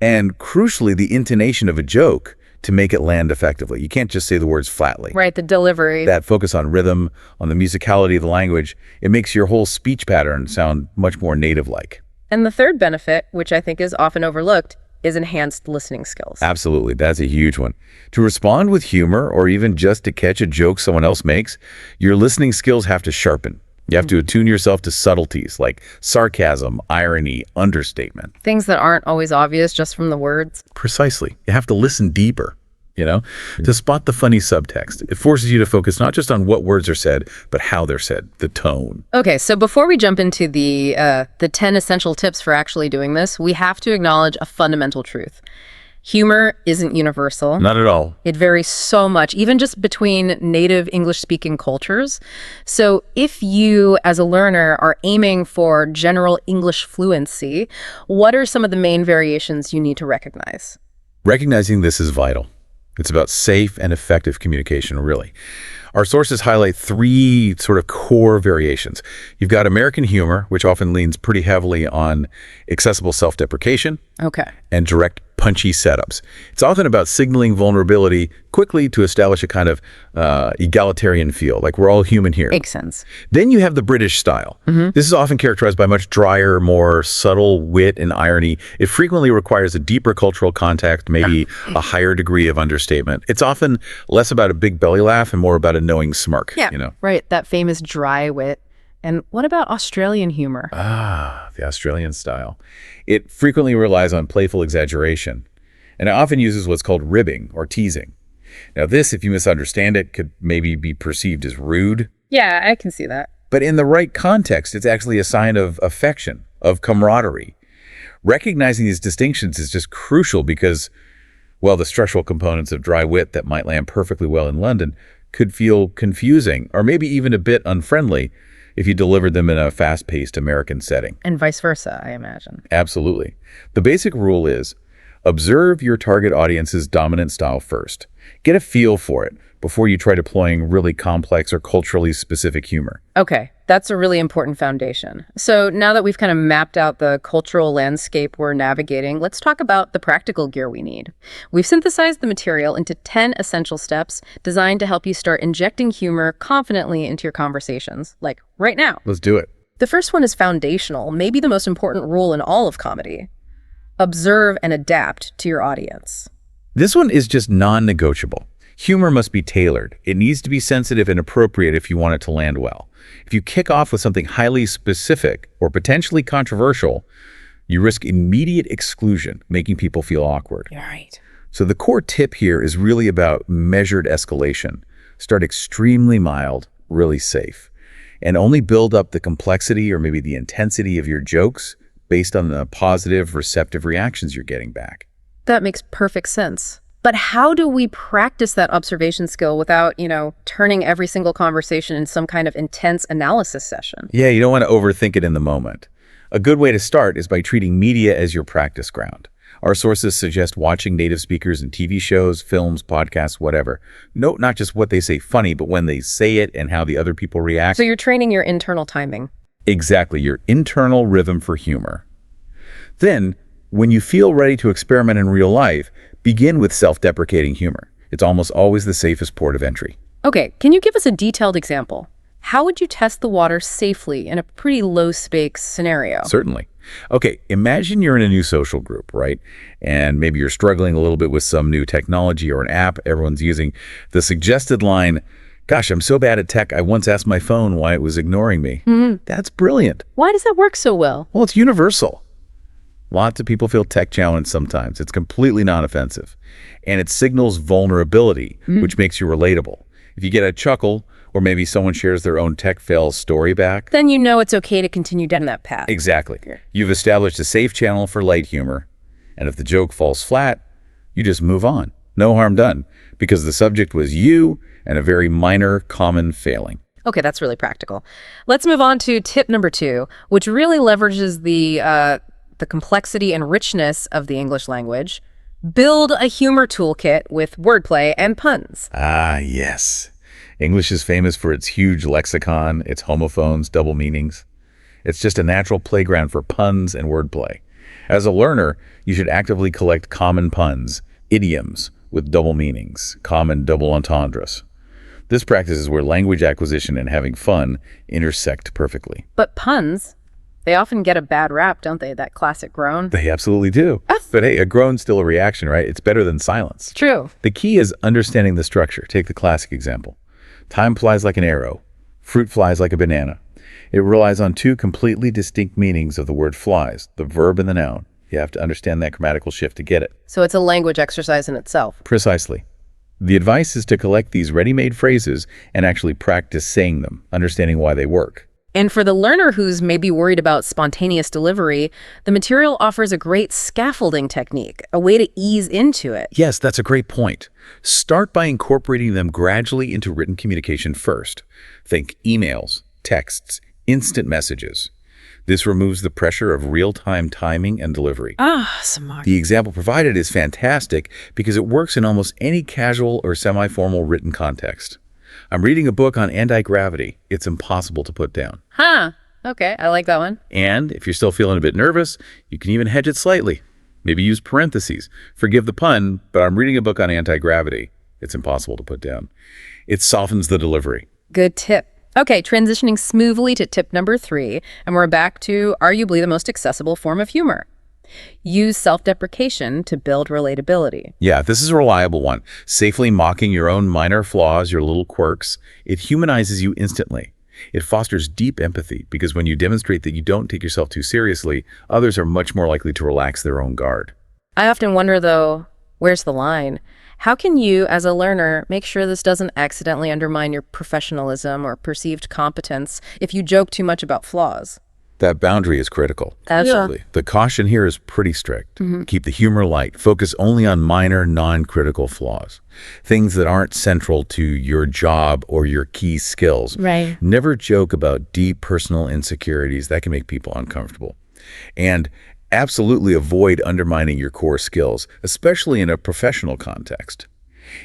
and, crucially, the intonation of a joke to make it land effectively. You can't just say the words flatly. Right, the delivery. That focus on rhythm, on the musicality of the language, it makes your whole speech pattern sound much more native-like. And the third benefit, which I think is often overlooked, is enhanced listening skills. Absolutely. That's a huge one. To respond with humor or even just to catch a joke someone else makes, your listening skills have to sharpen. You have to attune yourself to subtleties like sarcasm, irony, understatement. Things that aren't always obvious just from the words. Precisely. You have to listen deeper, to spot the funny subtext. It forces you to focus not just on what words are said, but how they're said, the tone. Okay, so before we jump into the 10 essential tips for actually doing this, we have to acknowledge a fundamental truth. Humor isn't universal. Not at all. It varies so much, even just between native English-speaking cultures. So if you, as a learner, are aiming for general English fluency, what are some of the main variations you need to recognize? Recognizing this is vital. It's about safe and effective communication, really. Our sources highlight 3 sort of core variations. You've got American humor, which often leans pretty heavily on accessible self-deprecation and direct, punchy setups. It's often about signaling vulnerability quickly to establish a kind of egalitarian feel, like we're all human here. Makes sense. Then you have the British style. This is often characterized by much drier, more subtle wit and irony. It frequently requires a deeper cultural context, maybe a higher degree of understatement. It's often less about a big belly laugh and more about a knowing smirk. Right, that famous dry wit. And what about Australian humor? The Australian style. It frequently relies on playful exaggeration, and it often uses what's called ribbing or teasing. Now this, if you misunderstand it, could maybe be perceived as rude. Yeah, I can see that. But in the right context, it's actually a sign of affection, of camaraderie. Recognizing these distinctions is just crucial because, well, the structural components of dry wit that might land perfectly well in London could feel confusing or maybe even a bit unfriendly if you delivered them in a fast-paced American setting. And vice versa, I imagine. Absolutely. The basic rule is observe your target audience's dominant style first. Get a feel for it before you try deploying really complex or culturally specific humor. Okay, that's a really important foundation. So now that we've kind of mapped out the cultural landscape we're navigating, let's talk about the practical gear we need. We've synthesized the material into 10 essential steps designed to help you start injecting humor confidently into your conversations, like right now. Let's do it. The first one is foundational, maybe the most important rule in all of comedy. Observe and adapt to your audience. This one is just non-negotiable. Humor must be tailored. It needs to be sensitive and appropriate if you want it to land well. If you kick off with something highly specific or potentially controversial, you risk immediate exclusion, making people feel awkward. You're right. So the core tip here is really about measured escalation. Start extremely mild, really safe, and only build up the complexity or maybe the intensity of your jokes based on the positive, receptive reactions you're getting back. That makes perfect sense. But how do we practice that observation skill without, turning every single conversation in some kind of intense analysis session? Yeah, you don't want to overthink it in the moment. A good way to start is by treating media as your practice ground. Our sources suggest watching native speakers in TV shows, films, podcasts, whatever. Note not just what they say funny, but when they say it and how the other people react. So you're training your internal timing. Exactly, your internal rhythm for humor. Then, when you feel ready to experiment in real life, begin with self-deprecating humor. It's almost always the safest port of entry. Okay, can you give us a detailed example? How would you test the water safely in a pretty low-stakes scenario? Certainly. Okay, imagine you're in a new social group, right? And maybe you're struggling a little bit with some new technology or an app everyone's using. The suggested line, "Gosh, I'm so bad at tech, I once asked my phone why it was ignoring me." That's brilliant. Why does that work so well? Well, it's universal. Lots of people feel tech challenged sometimes. It's completely non-offensive. And it signals vulnerability, which makes you relatable. If you get a chuckle, or maybe someone shares their own tech fail story back, then you know it's okay to continue down that path. Exactly. You've established a safe channel for light humor. And if the joke falls flat, you just move on. No harm done. Because the subject was you and a very minor common failing. Okay, that's really practical. Let's move on to tip number 2, which really leverages the complexity and richness of the English language. Build a humor toolkit with wordplay and puns. Ah, yes. English is famous for its huge lexicon, its homophones, double meanings. It's just a natural playground for puns and wordplay. As a learner, you should actively collect common puns, idioms, with double meanings, common double entendres. This practice is where language acquisition and having fun intersect perfectly. But puns, they often get a bad rap, don't they? That classic groan. They absolutely do. But hey, a groan's still a reaction, right? It's better than silence. True. The key is understanding the structure. Take the classic example. Time flies like an arrow. Fruit flies like a banana. It relies on two completely distinct meanings of the word flies, the verb and the noun. You have to understand that grammatical shift to get it. So it's a language exercise in itself. Precisely. The advice is to collect these ready-made phrases and actually practice saying them, understanding why they work. And for the learner who's maybe worried about spontaneous delivery, the material offers a great scaffolding technique, a way to ease into it. Yes, that's a great point. Start by incorporating them gradually into written communication first. Think emails, texts, instant messages. This removes the pressure of real-time timing and delivery. Smart. The example provided is fantastic because it works in almost any casual or semi-formal written context. I'm reading a book on anti-gravity. It's impossible to put down. Okay, I like that one. And if you're still feeling a bit nervous, you can even hedge it slightly. Maybe use parentheses. Forgive the pun, but I'm reading a book on anti-gravity. It's impossible to put down. It softens the delivery. Good tip. Okay, transitioning smoothly to tip number 3, and we're back to arguably the most accessible form of humor. Use self-deprecation to build relatability. Yeah, this is a reliable one. Safely mocking your own minor flaws, your little quirks. It humanizes you instantly. It fosters deep empathy because when you demonstrate that you don't take yourself too seriously, others are much more likely to relax their own guard. I often wonder, though, where's the line? How can you, as a learner, make sure this doesn't accidentally undermine your professionalism or perceived competence if you joke too much about flaws? That boundary is critical. Absolutely. The caution here is pretty strict. Keep the humor light. Focus only on minor, non-critical flaws. Things that aren't central to your job or your key skills. Right. Never joke about deep personal insecurities. That can make people uncomfortable. And absolutely avoid undermining your core skills, especially in a professional context.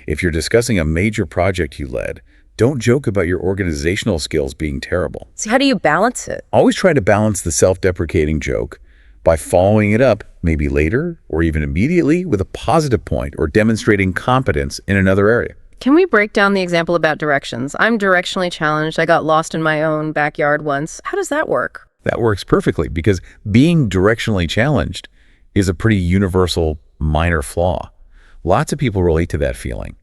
If you're discussing a major project you led, don't joke about your organizational skills being terrible. So how do you balance it? Always try to balance the self-deprecating joke by following it up, maybe later or even immediately, with a positive point or demonstrating competence in another area. Can we break down the example about directions? I'm directionally challenged. I got lost in my own backyard once. How does that work? That works perfectly because being directionally challenged is a pretty universal minor flaw. Lots of people relate to that feeling.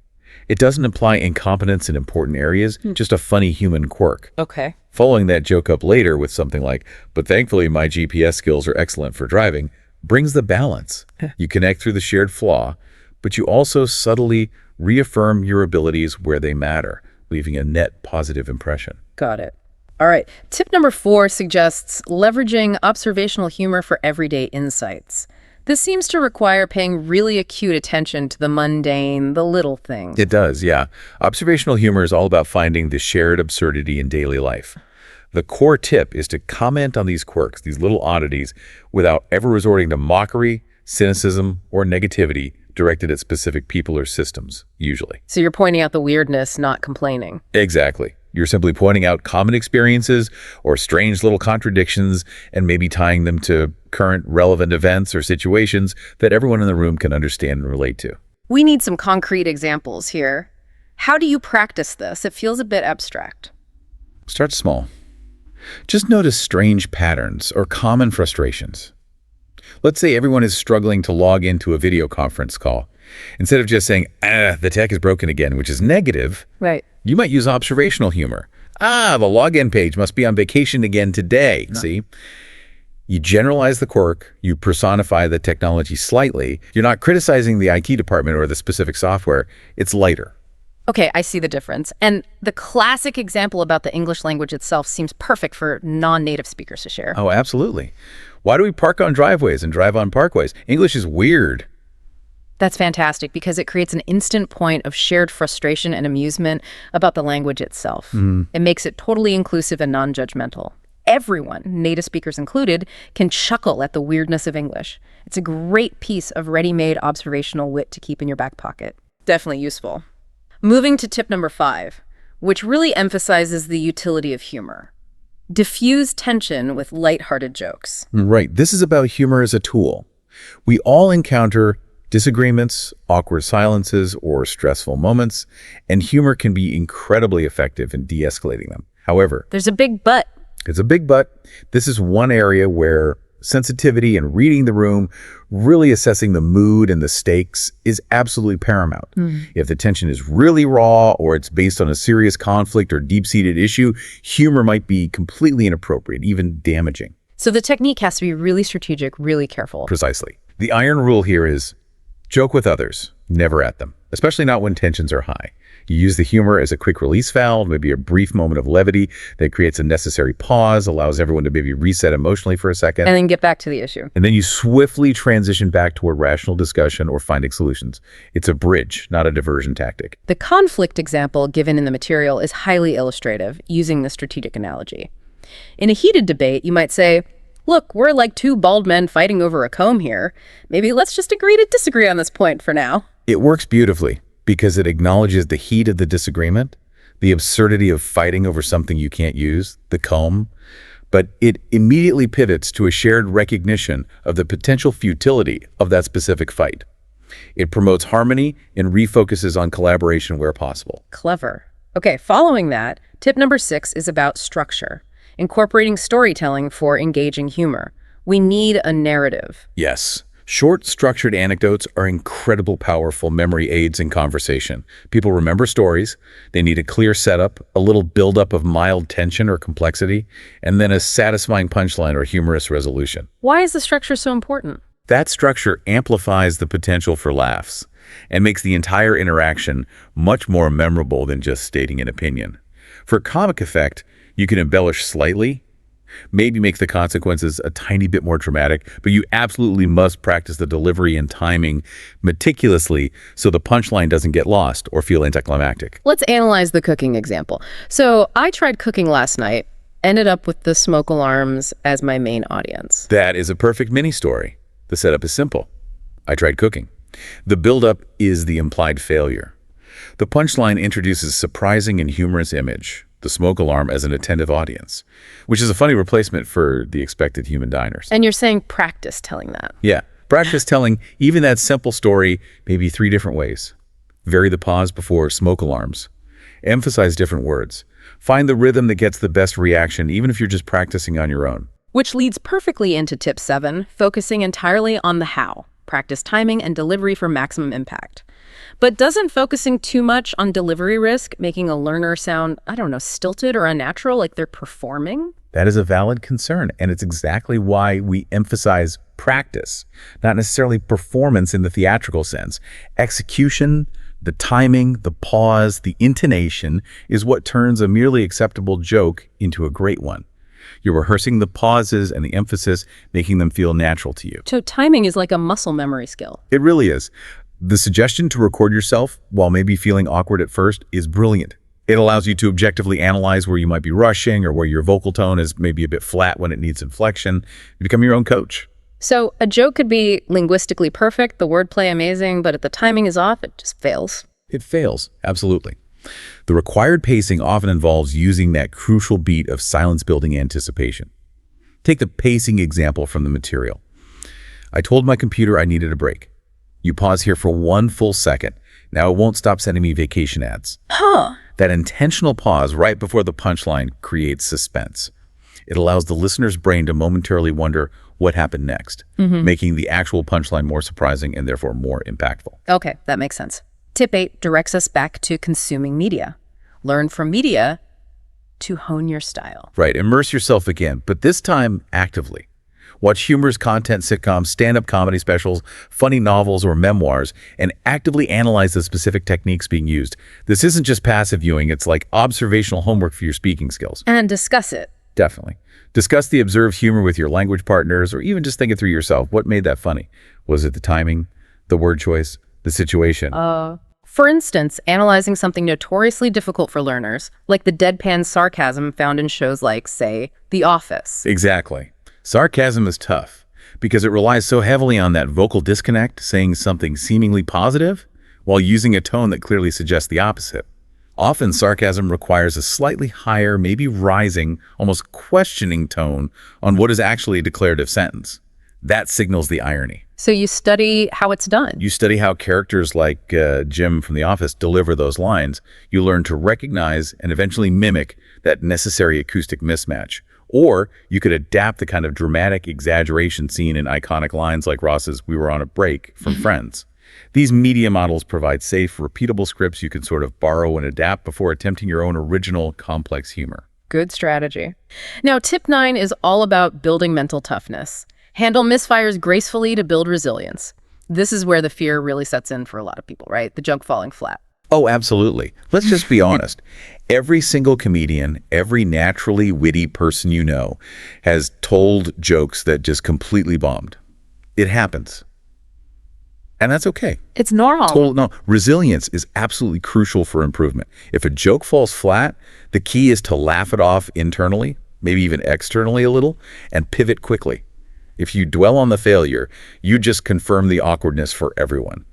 It doesn't imply incompetence in important areas, just a funny human quirk. Okay. Following that joke up later with something like, but thankfully my GPS skills are excellent for driving, brings the balance. You connect through the shared flaw, but you also subtly reaffirm your abilities where they matter, leaving a net positive impression. Got it. All right. Tip number 4 suggests leveraging observational humor for everyday insights. This seems to require paying really acute attention to the mundane, the little things. It does, yeah. Observational humor is all about finding the shared absurdity in daily life. The core tip is to comment on these quirks, these little oddities, without ever resorting to mockery, cynicism, or negativity directed at specific people or systems, usually. So you're pointing out the weirdness, not complaining. Exactly. You're simply pointing out common experiences or strange little contradictions and maybe tying them to current relevant events or situations that everyone in the room can understand and relate to. We need some concrete examples here. How do you practice this? It feels a bit abstract. Start small. Just notice strange patterns or common frustrations. Let's say everyone is struggling to log into a video conference call. Instead of just saying, the tech is broken again, which is negative, Right. you might use observational humor. The login page must be on vacation again today. No. See? You generalize the quirk, you personify the technology slightly. You're not criticizing the IT department or the specific software. It's lighter. Okay, I see the difference. And the classic example about the English language itself seems perfect for non-native speakers to share. Oh, absolutely. Why do we park on driveways and drive on parkways? English is weird. That's fantastic because it creates an instant point of shared frustration and amusement about the language itself. It makes it totally inclusive and non-judgmental. Everyone, native speakers included, can chuckle at the weirdness of English. It's a great piece of ready-made observational wit to keep in your back pocket. Definitely useful. Moving to tip number 5, which really emphasizes the utility of humor. Diffuse tension with lighthearted jokes. Right. This is about humor as a tool. We all encounter disagreements, awkward silences, or stressful moments, and humor can be incredibly effective in de-escalating them. However, There's a big but. it's a big but. This is one area where sensitivity and reading the room, really assessing the mood and the stakes is absolutely paramount. If the tension is really raw or it's based on a serious conflict or deep-seated issue, humor might be completely inappropriate, even damaging. So the technique has to be really strategic, really careful. Precisely. The iron rule here is joke with others, never at them, especially not when tensions are high. You use the humor as a quick release valve, maybe a brief moment of levity that creates a necessary pause, allows everyone to maybe reset emotionally for a second. And then get back to the issue. And then you swiftly transition back toward rational discussion or finding solutions. It's a bridge, not a diversion tactic. The conflict example given in the material is highly illustrative, using the strategic analogy. In a heated debate, you might say, look, we're like two bald men fighting over a comb here. Maybe let's just agree to disagree on this point for now. It works beautifully because it acknowledges the heat of the disagreement, the absurdity of fighting over something you can't use, the comb, but it immediately pivots to a shared recognition of the potential futility of that specific fight. It promotes harmony and refocuses on collaboration where possible. Clever. Okay, following that, tip number 6 is about structure, incorporating storytelling for engaging humor. We need a narrative. Yes. Short, structured anecdotes are incredible, powerful memory aids in conversation. People remember stories. They need a clear setup, a little buildup of mild tension or complexity, and then a satisfying punchline or humorous resolution. Why is the structure so important? That structure amplifies the potential for laughs and makes the entire interaction much more memorable than just stating an opinion. For comic effect, you can embellish slightly, maybe make the consequences a tiny bit more dramatic, but you absolutely must practice the delivery and timing meticulously so the punchline doesn't get lost or feel anticlimactic. Let's analyze the cooking example. So I tried cooking last night, ended up with the smoke alarms as my main audience. That is a perfect mini-story. The setup is simple. I tried cooking. The buildup is the implied failure. The punchline introduces surprising and humorous image, the smoke alarm as an attentive audience, which is a funny replacement for the expected human diners. And you're saying practice telling that. Yeah, practice telling even that simple story maybe 3 different ways. Vary the pause before smoke alarms. Emphasize different words. Find the rhythm that gets the best reaction, even if you're just practicing on your own. Which leads perfectly into tip 7, focusing entirely on the how. Practice timing and delivery for maximum impact. But doesn't focusing too much on delivery risk making a learner sound, stilted or unnatural, like they're performing? That is a valid concern, and it's exactly why we emphasize practice, not necessarily performance in the theatrical sense. Execution, the timing, the pause, the intonation is what turns a merely acceptable joke into a great one. You're rehearsing the pauses and the emphasis, making them feel natural to you. So timing is like a muscle memory skill. It really is. The suggestion to record yourself while maybe feeling awkward at first is brilliant. It allows you to objectively analyze where you might be rushing or where your vocal tone is maybe a bit flat when it needs inflection. You become your own coach. So a joke could be linguistically perfect, the wordplay amazing, but if the timing is off, it just fails. It fails, absolutely. The required pacing often involves using that crucial beat of silence-building anticipation. Take the pacing example from the material. I told my computer I needed a break. You pause here for 1 full second. Now it won't stop sending me vacation ads. That intentional pause right before the punchline creates suspense. It allows the listener's brain to momentarily wonder what happened next, making the actual punchline more surprising and therefore more impactful. Okay, that makes sense. Tip 8 directs us back to consuming media. Learn from media to hone your style. Right, immerse yourself again, but this time actively. Watch humorous content sitcoms, stand-up comedy specials, funny novels, or memoirs, and actively analyze the specific techniques being used. This isn't just passive viewing, it's like observational homework for your speaking skills. And discuss it. Definitely. Discuss the observed humor with your language partners, or even just think it through yourself. What made that funny? Was it the timing, the word choice, the situation? For instance, analyzing something notoriously difficult for learners, like the deadpan sarcasm found in shows like, say, The Office. Exactly. Sarcasm is tough because it relies so heavily on that vocal disconnect, saying something seemingly positive while using a tone that clearly suggests the opposite. Often, sarcasm requires a slightly higher, maybe rising, almost questioning tone on what is actually a declarative sentence. That signals the irony. So you study how it's done. You study how characters like Jim from The Office deliver those lines. You learn to recognize and eventually mimic that necessary acoustic mismatch. Or you could adapt the kind of dramatic exaggeration seen in iconic lines like Ross's "We were on a break" from Friends. These media models provide safe, repeatable scripts you can sort of borrow and adapt before attempting your own original, complex humor. Good strategy. Now, tip 9 is all about building mental toughness. Handle misfires gracefully to build resilience. This is where the fear really sets in for a lot of people, right? The joke falling flat. Oh, absolutely. Let's just be honest. Every single comedian, every naturally witty person you know has told jokes that just completely bombed. It happens. And that's okay. It's normal. No, resilience is absolutely crucial for improvement. If a joke falls flat, the key is to laugh it off internally, maybe even externally a little, and pivot quickly. If you dwell on the failure, you just confirm the awkwardness for everyone.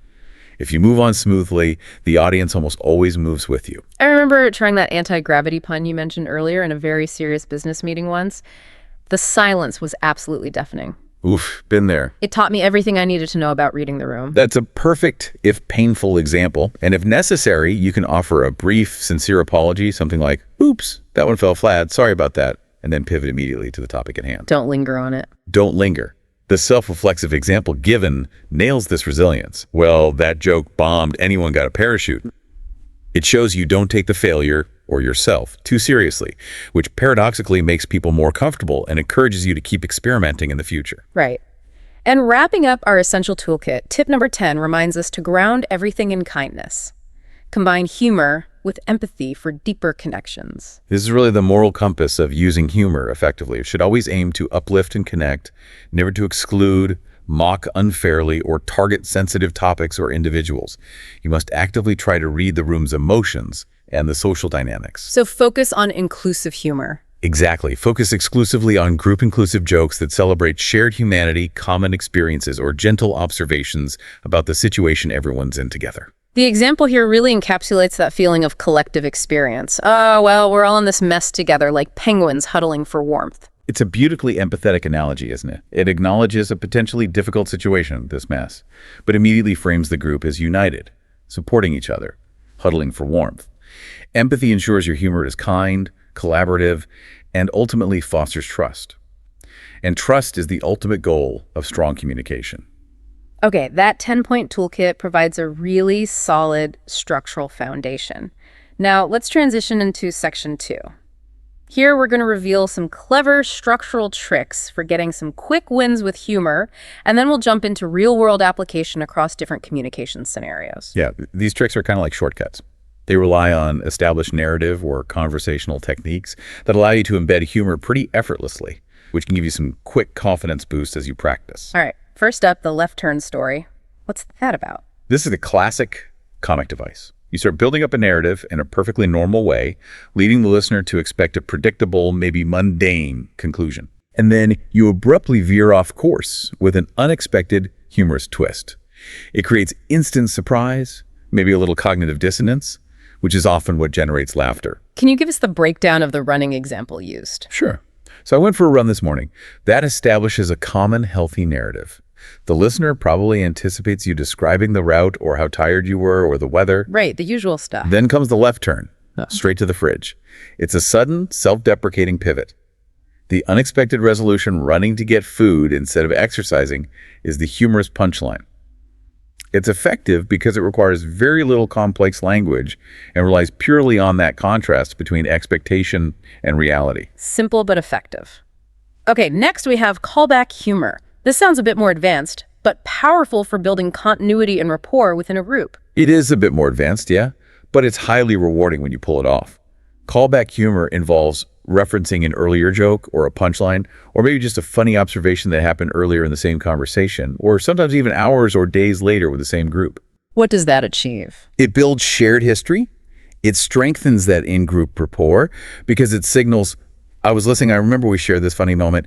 If you move on smoothly, the audience almost always moves with you. I remember trying that anti-gravity pun you mentioned earlier in a very serious business meeting once. The silence was absolutely deafening. Oof, been there. It taught me everything I needed to know about reading the room. That's a perfect, if painful, example. And if necessary, you can offer a brief, sincere apology, something like, "Oops, that one fell flat. Sorry about that." And then pivot immediately to the topic at hand. Don't linger on it. Don't linger. The self-reflexive example given nails this resilience. Well, that joke bombed. Anyone got a parachute. It shows you don't take the failure or yourself too seriously, which paradoxically makes people more comfortable and encourages you to keep experimenting in the future. Right. And wrapping up our essential toolkit, tip number 10 reminds us to ground everything in kindness. Combine humor with empathy for deeper connections. This is really the moral compass of using humor effectively. It should always aim to uplift and connect, never to exclude, mock unfairly, or target sensitive topics or individuals. You must actively try to read the room's emotions and the social dynamics. So focus on inclusive humor. Exactly. Focus exclusively on group-inclusive jokes that celebrate shared humanity, common experiences, or gentle observations about the situation everyone's in together. The example here really encapsulates that feeling of collective experience. Oh, well, we're all in this mess together like penguins huddling for warmth. It's a beautifully empathetic analogy, isn't it? It acknowledges a potentially difficult situation, this mess, but immediately frames the group as united, supporting each other, huddling for warmth. Empathy ensures your humor is kind, collaborative, and ultimately fosters trust. And trust is the ultimate goal of strong communication. Okay, that 10-point toolkit provides a really solid structural foundation. Now, let's transition into section 2. Here, we're going to reveal some clever structural tricks for getting some quick wins with humor, and then we'll jump into real-world application across different communication scenarios. Yeah, these tricks are kind of like shortcuts. They rely on established narrative or conversational techniques that allow you to embed humor pretty effortlessly, which can give you some quick confidence boost as you practice. All right, first up, the left turn story. What's that about? This is a classic comic device. You start building up a narrative in a perfectly normal way, leading the listener to expect a predictable, maybe mundane conclusion. And then you abruptly veer off course with an unexpected, humorous twist. It creates instant surprise, maybe a little cognitive dissonance, which is often what generates laughter. Can you give us the breakdown of the running example used? Sure. So I went for a run this morning. That establishes a common, healthy narrative. The listener probably anticipates you describing the route or how tired you were or the weather. Right, the usual stuff. Then comes the left turn, straight to the fridge. It's a sudden, self-deprecating pivot. The unexpected resolution running to get food instead of exercising is the humorous punchline. It's effective because it requires very little complex language and relies purely on that contrast between expectation and reality. Simple but effective. Okay, next we have callback humor. This sounds a bit more advanced, but powerful for building continuity and rapport within a group. It is a bit more advanced, yeah, but it's highly rewarding when you pull it off. Callback humor involves referencing an earlier joke or a punchline, or maybe just a funny observation that happened earlier in the same conversation, or sometimes even hours or days later with the same group. What does that achieve? It builds shared history. It strengthens that in-group rapport because it signals, I was listening, I remember we shared this funny moment.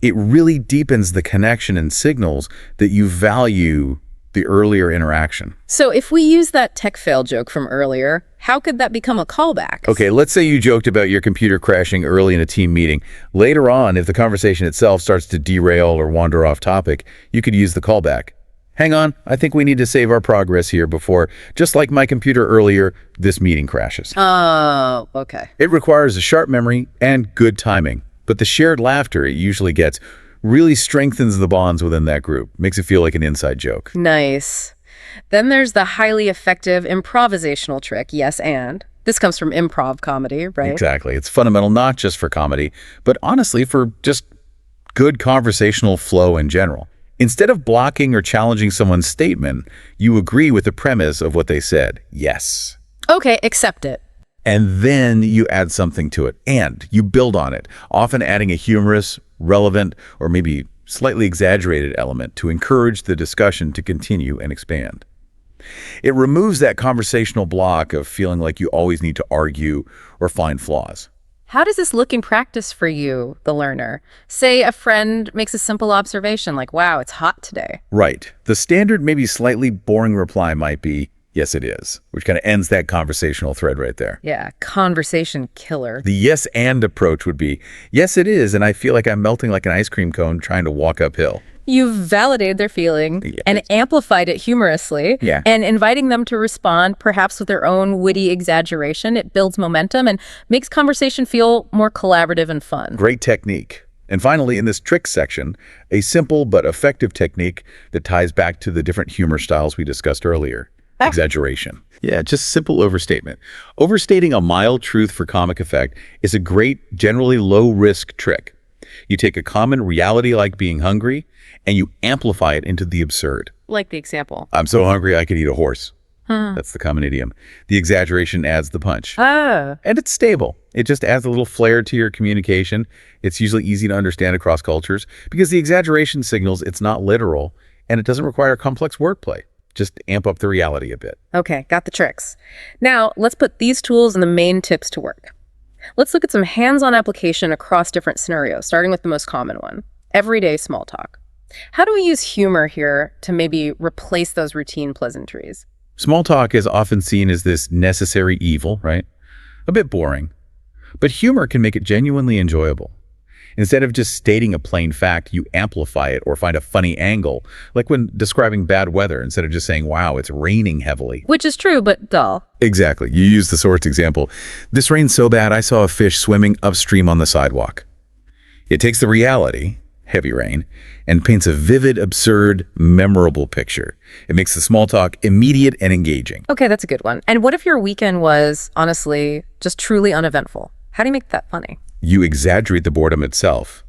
It really deepens the connection and signals that you value the earlier interaction. So if we use that tech fail joke from earlier, how could that become a callback? Okay, let's say you joked about your computer crashing early in a team meeting. Later on, if the conversation itself starts to derail or wander off topic, you could use the callback. Hang on, I think we need to save our progress here before, just like my computer earlier, this meeting crashes. Oh, okay. It requires a sharp memory and good timing, but the shared laughter it usually gets really strengthens the bonds within that group, makes it feel like an inside joke. Nice. Then there's the highly effective improvisational trick, yes and. This comes from improv comedy, right? Exactly. It's fundamental not just for comedy, but honestly for just good conversational flow in general. Instead of blocking or challenging someone's statement, you agree with the premise of what they said. Yes. Okay, accept it. And then you add something to it, and you build on it, often adding a humorous, relevant, or maybe slightly exaggerated element to encourage the discussion to continue and expand. It removes that conversational block of feeling like you always need to argue or find flaws. How does this look in practice for you, the learner? Say a friend makes a simple observation like, wow, it's hot today. Right. The standard, maybe slightly boring reply might be, yes, it is, which kind of ends that conversational thread right there. Yeah, conversation killer. The yes and approach would be, yes, it is, and I feel like I'm melting like an ice cream cone trying to walk uphill. You've validated their feeling and amplified it humorously and inviting them to respond perhaps with their own witty exaggeration. It builds momentum and makes conversation feel more collaborative and fun. Great technique. And finally, in this trick section, a simple but effective technique that ties back to the different humor styles we discussed earlier. Exaggeration. Yeah, just simple overstatement. Overstating a mild truth for comic effect is a great, generally low-risk trick. You take a common reality like being hungry, and you amplify it into the absurd. Like the example. I'm so hungry I could eat a horse. That's the common idiom. The exaggeration adds the punch. Ah. And it's stable. It just adds a little flair to your communication. It's usually easy to understand across cultures because the exaggeration signals it's not literal, and it doesn't require complex wordplay. Just amp up the reality a bit. Okay, got the tricks. Now, let's put these tools and the main tips to work. Let's look at some hands-on application across different scenarios, starting with the most common one, everyday small talk. How do we use humor here to maybe replace those routine pleasantries? Small talk is often seen as this necessary evil, right? A bit boring. But humor can make it genuinely enjoyable. Instead of just stating a plain fact, you amplify it or find a funny angle, like when describing bad weather instead of just saying, wow, it's raining heavily. Which is true, but dull. Exactly. You use the source example. This rained so bad I saw a fish swimming upstream on the sidewalk. It takes the reality, heavy rain, and paints a vivid, absurd, memorable picture. It makes the small talk immediate and engaging. Okay, that's a good one. And what if your weekend was, honestly, just truly uneventful? How do you make that funny? You exaggerate the boredom itself.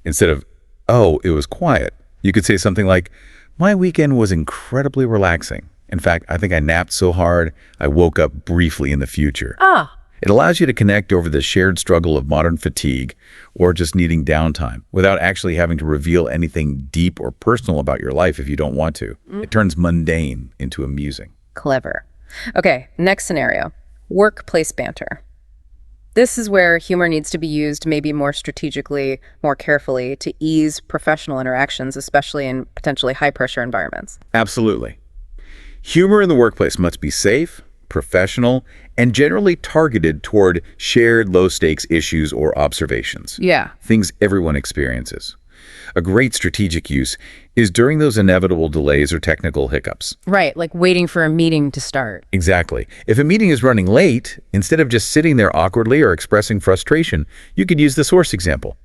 Instead of, oh, it was quiet, you could say something like, my weekend was incredibly relaxing. In fact, I think I napped so hard, I woke up briefly in the future. Ah. It allows you to connect over the shared struggle of modern fatigue or just needing downtime without actually having to reveal anything deep or personal about your life if you don't want to. It turns mundane into amusing. Clever. Okay, next scenario, workplace banter. This is where humor needs to be used maybe more strategically, more carefully to ease professional interactions, especially in potentially high-pressure environments. Absolutely. Humor in the workplace must be safe, professional, and generally targeted toward shared low-stakes issues or observations. Yeah. Things everyone experiences. A great strategic use is during those inevitable delays or technical hiccups. Right, like waiting for a meeting to start. Exactly. If a meeting is running late, instead of just sitting there awkwardly or expressing frustration, you could use the source example.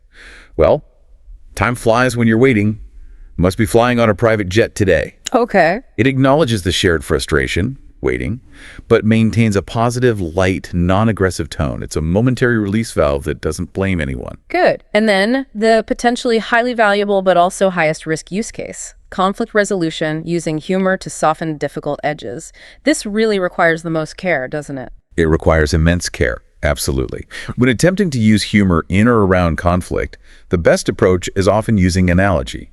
Well, time flies when you're waiting. Must be flying on a private jet today. Okay. It acknowledges the shared frustration, waiting, but maintains a positive, light, non-aggressive tone. It's a momentary release valve that doesn't blame anyone. Good. And then the potentially highly valuable but also highest risk use case, conflict resolution using humor to soften difficult edges. This really requires the most care, doesn't it? It requires immense care. Absolutely. When attempting to use humor in or around conflict, the best approach is often using analogy.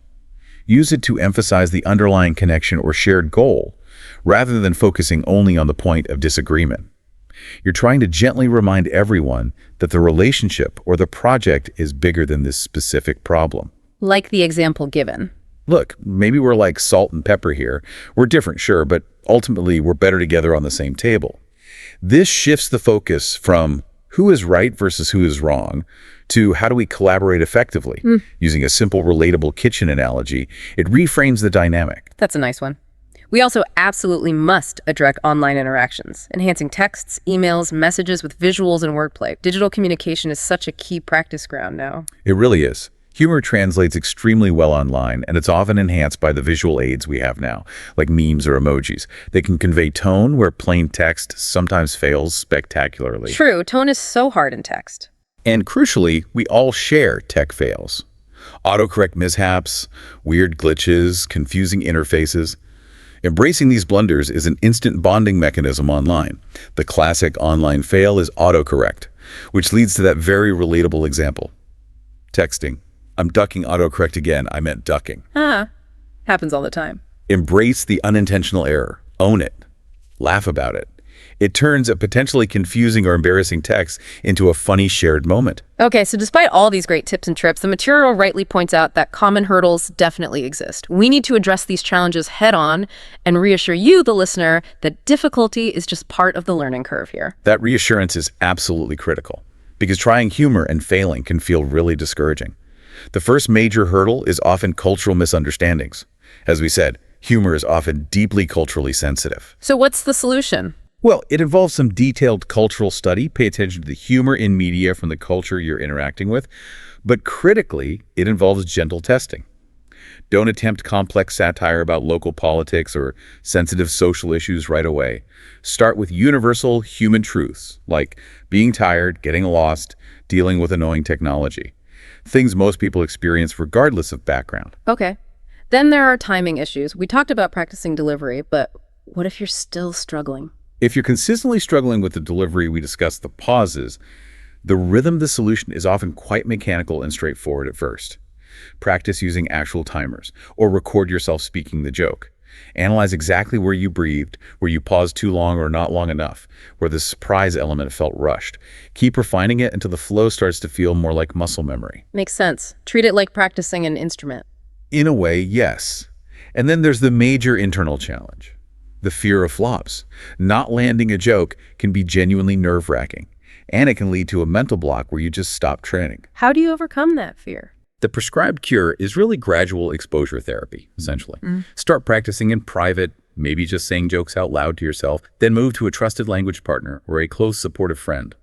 Use it to emphasize the underlying connection or shared goal, rather than focusing only on the point of disagreement. You're trying to gently remind everyone that the relationship or the project is bigger than this specific problem. Like the example given. Look, maybe we're like salt and pepper here. We're different, sure, but ultimately we're better together on the same table. This shifts the focus from who is right versus who is wrong to how do we collaborate effectively. Using a simple, relatable kitchen analogy, it reframes the dynamic. That's a nice one. We also absolutely must address online interactions, enhancing texts, emails, messages with visuals and wordplay. Digital communication is such a key practice ground now. It really is. Humor translates extremely well online, and it's often enhanced by the visual aids we have now, like memes or emojis. They can convey tone where plain text sometimes fails spectacularly. True, tone is so hard in text. And crucially, we all share tech fails. Autocorrect mishaps, weird glitches, confusing interfaces. Embracing these blunders is an instant bonding mechanism online. The classic online fail is autocorrect, which leads to that very relatable example. Texting. I'm ducking autocorrect again. I meant ducking. Happens all the time. Embrace the unintentional error. Own it. Laugh about it. It turns a potentially confusing or embarrassing text into a funny shared moment. Okay, so despite all these great tips and trips, the material rightly points out that common hurdles definitely exist. We need to address these challenges head on and reassure you, the listener, that difficulty is just part of the learning curve here. That reassurance is absolutely critical, because trying humor and failing can feel really discouraging. The first major hurdle is often cultural misunderstandings. As we said, humor is often deeply culturally sensitive. So what's the solution? Well, it involves some detailed cultural study. Pay attention to the humor in media from the culture you're interacting with. But critically, it involves gentle testing. Don't attempt complex satire about local politics or sensitive social issues right away. Start with universal human truths, like being tired, getting lost, dealing with annoying technology. Things most people experience regardless of background. Okay. Then there are timing issues. We talked about practicing delivery, but what if you're still struggling? If you're consistently struggling with the delivery, we discussed the pauses. The rhythm of the solution is often quite mechanical and straightforward at first. Practice using actual timers, or record yourself speaking the joke. Analyze exactly where you breathed, where you paused too long or not long enough, where the surprise element felt rushed. Keep refining it until the flow starts to feel more like muscle memory. Makes sense. Treat it like practicing an instrument. In a way, yes. And then there's the major internal challenge. The fear of flops. Not landing a joke can be genuinely nerve-wracking, and it can lead to a mental block where you just stop training. How do you overcome that fear? The prescribed cure is really gradual exposure therapy, essentially. Start practicing in private, maybe just saying jokes out loud to yourself, then move to a trusted language partner or a close supportive friend.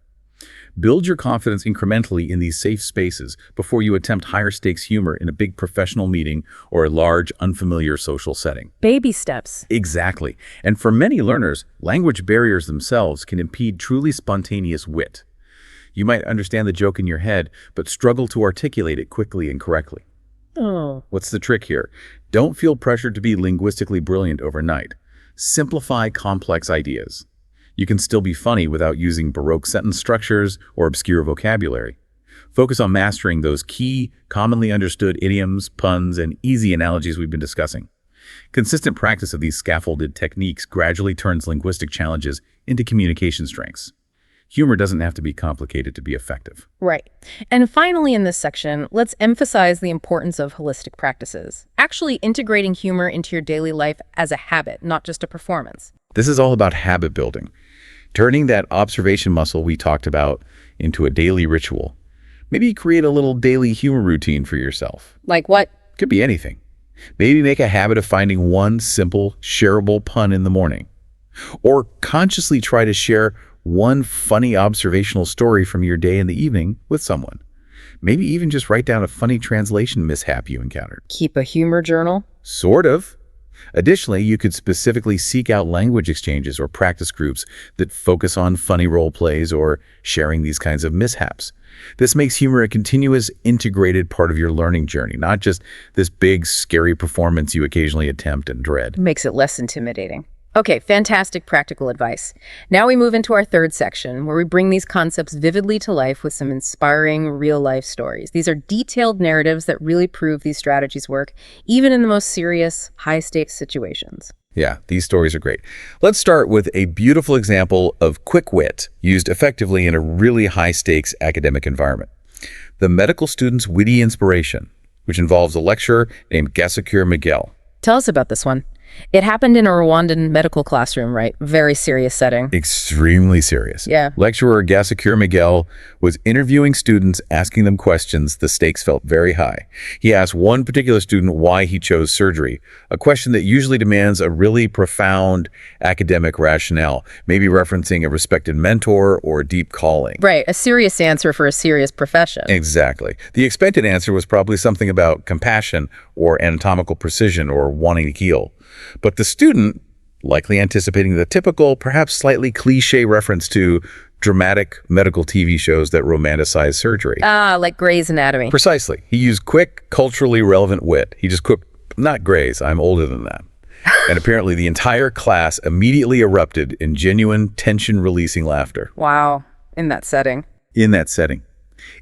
Build your confidence incrementally in these safe spaces before you attempt higher stakes humor in a big professional meeting or a large, unfamiliar social setting. Baby steps. Exactly. And for many learners, language barriers themselves can impede truly spontaneous wit. You might understand the joke in your head, but struggle to articulate it quickly and correctly. Oh. What's the trick here? Don't feel pressured to be linguistically brilliant overnight. Simplify complex ideas. You can still be funny without using Baroque sentence structures or obscure vocabulary. Focus on mastering those key, commonly understood idioms, puns, and easy analogies we've been discussing. Consistent practice of these scaffolded techniques gradually turns linguistic challenges into communication strengths. Humor doesn't have to be complicated to be effective. Right. And finally in this section, let's emphasize the importance of holistic practices. Actually integrating humor into your daily life as a habit, not just a performance. This is all about habit building. Turning that observation muscle we talked about into a daily ritual. Maybe create a little daily humor routine for yourself. Like what? Could be anything. Maybe make a habit of finding one simple, shareable pun in the morning. Or consciously try to share one funny observational story from your day in the evening with someone. Maybe even just write down a funny translation mishap you encountered. Keep a humor journal? Sort of. Additionally, you could specifically seek out language exchanges or practice groups that focus on funny role plays or sharing these kinds of mishaps. This makes humor a continuous, integrated part of your learning journey, not just this big, scary performance you occasionally attempt and dread. Makes it less intimidating. Okay, fantastic practical advice. Now we move into our third section, where we bring these concepts vividly to life with some inspiring real-life stories. These are detailed narratives that really prove these strategies work, even in the most serious, high-stakes situations. Yeah, these stories are great. Let's start with a beautiful example of quick wit used effectively in a really high-stakes academic environment. The medical student's witty inspiration, which involves a lecturer named Gasakure Miguel. Tell us about this one. It happened in a Rwandan medical classroom, right? Very serious setting. Extremely serious. Yeah. Lecturer Gasakure Miguel was interviewing students, asking them questions. The stakes felt very high. He asked one particular student why he chose surgery, a question that usually demands a really profound academic rationale, maybe referencing a respected mentor or a deep calling. Right, a serious answer for a serious profession. Exactly. The expected answer was probably something about compassion or anatomical precision or wanting to heal. But the student, likely anticipating the typical, perhaps slightly cliche reference to dramatic medical TV shows that romanticize surgery. Ah, like Grey's Anatomy. Precisely. He used quick, culturally relevant wit. He just quipped, "Not Grey's, I'm older than that." And apparently the entire class immediately erupted in genuine, tension-releasing laughter. Wow, in that setting. In that setting.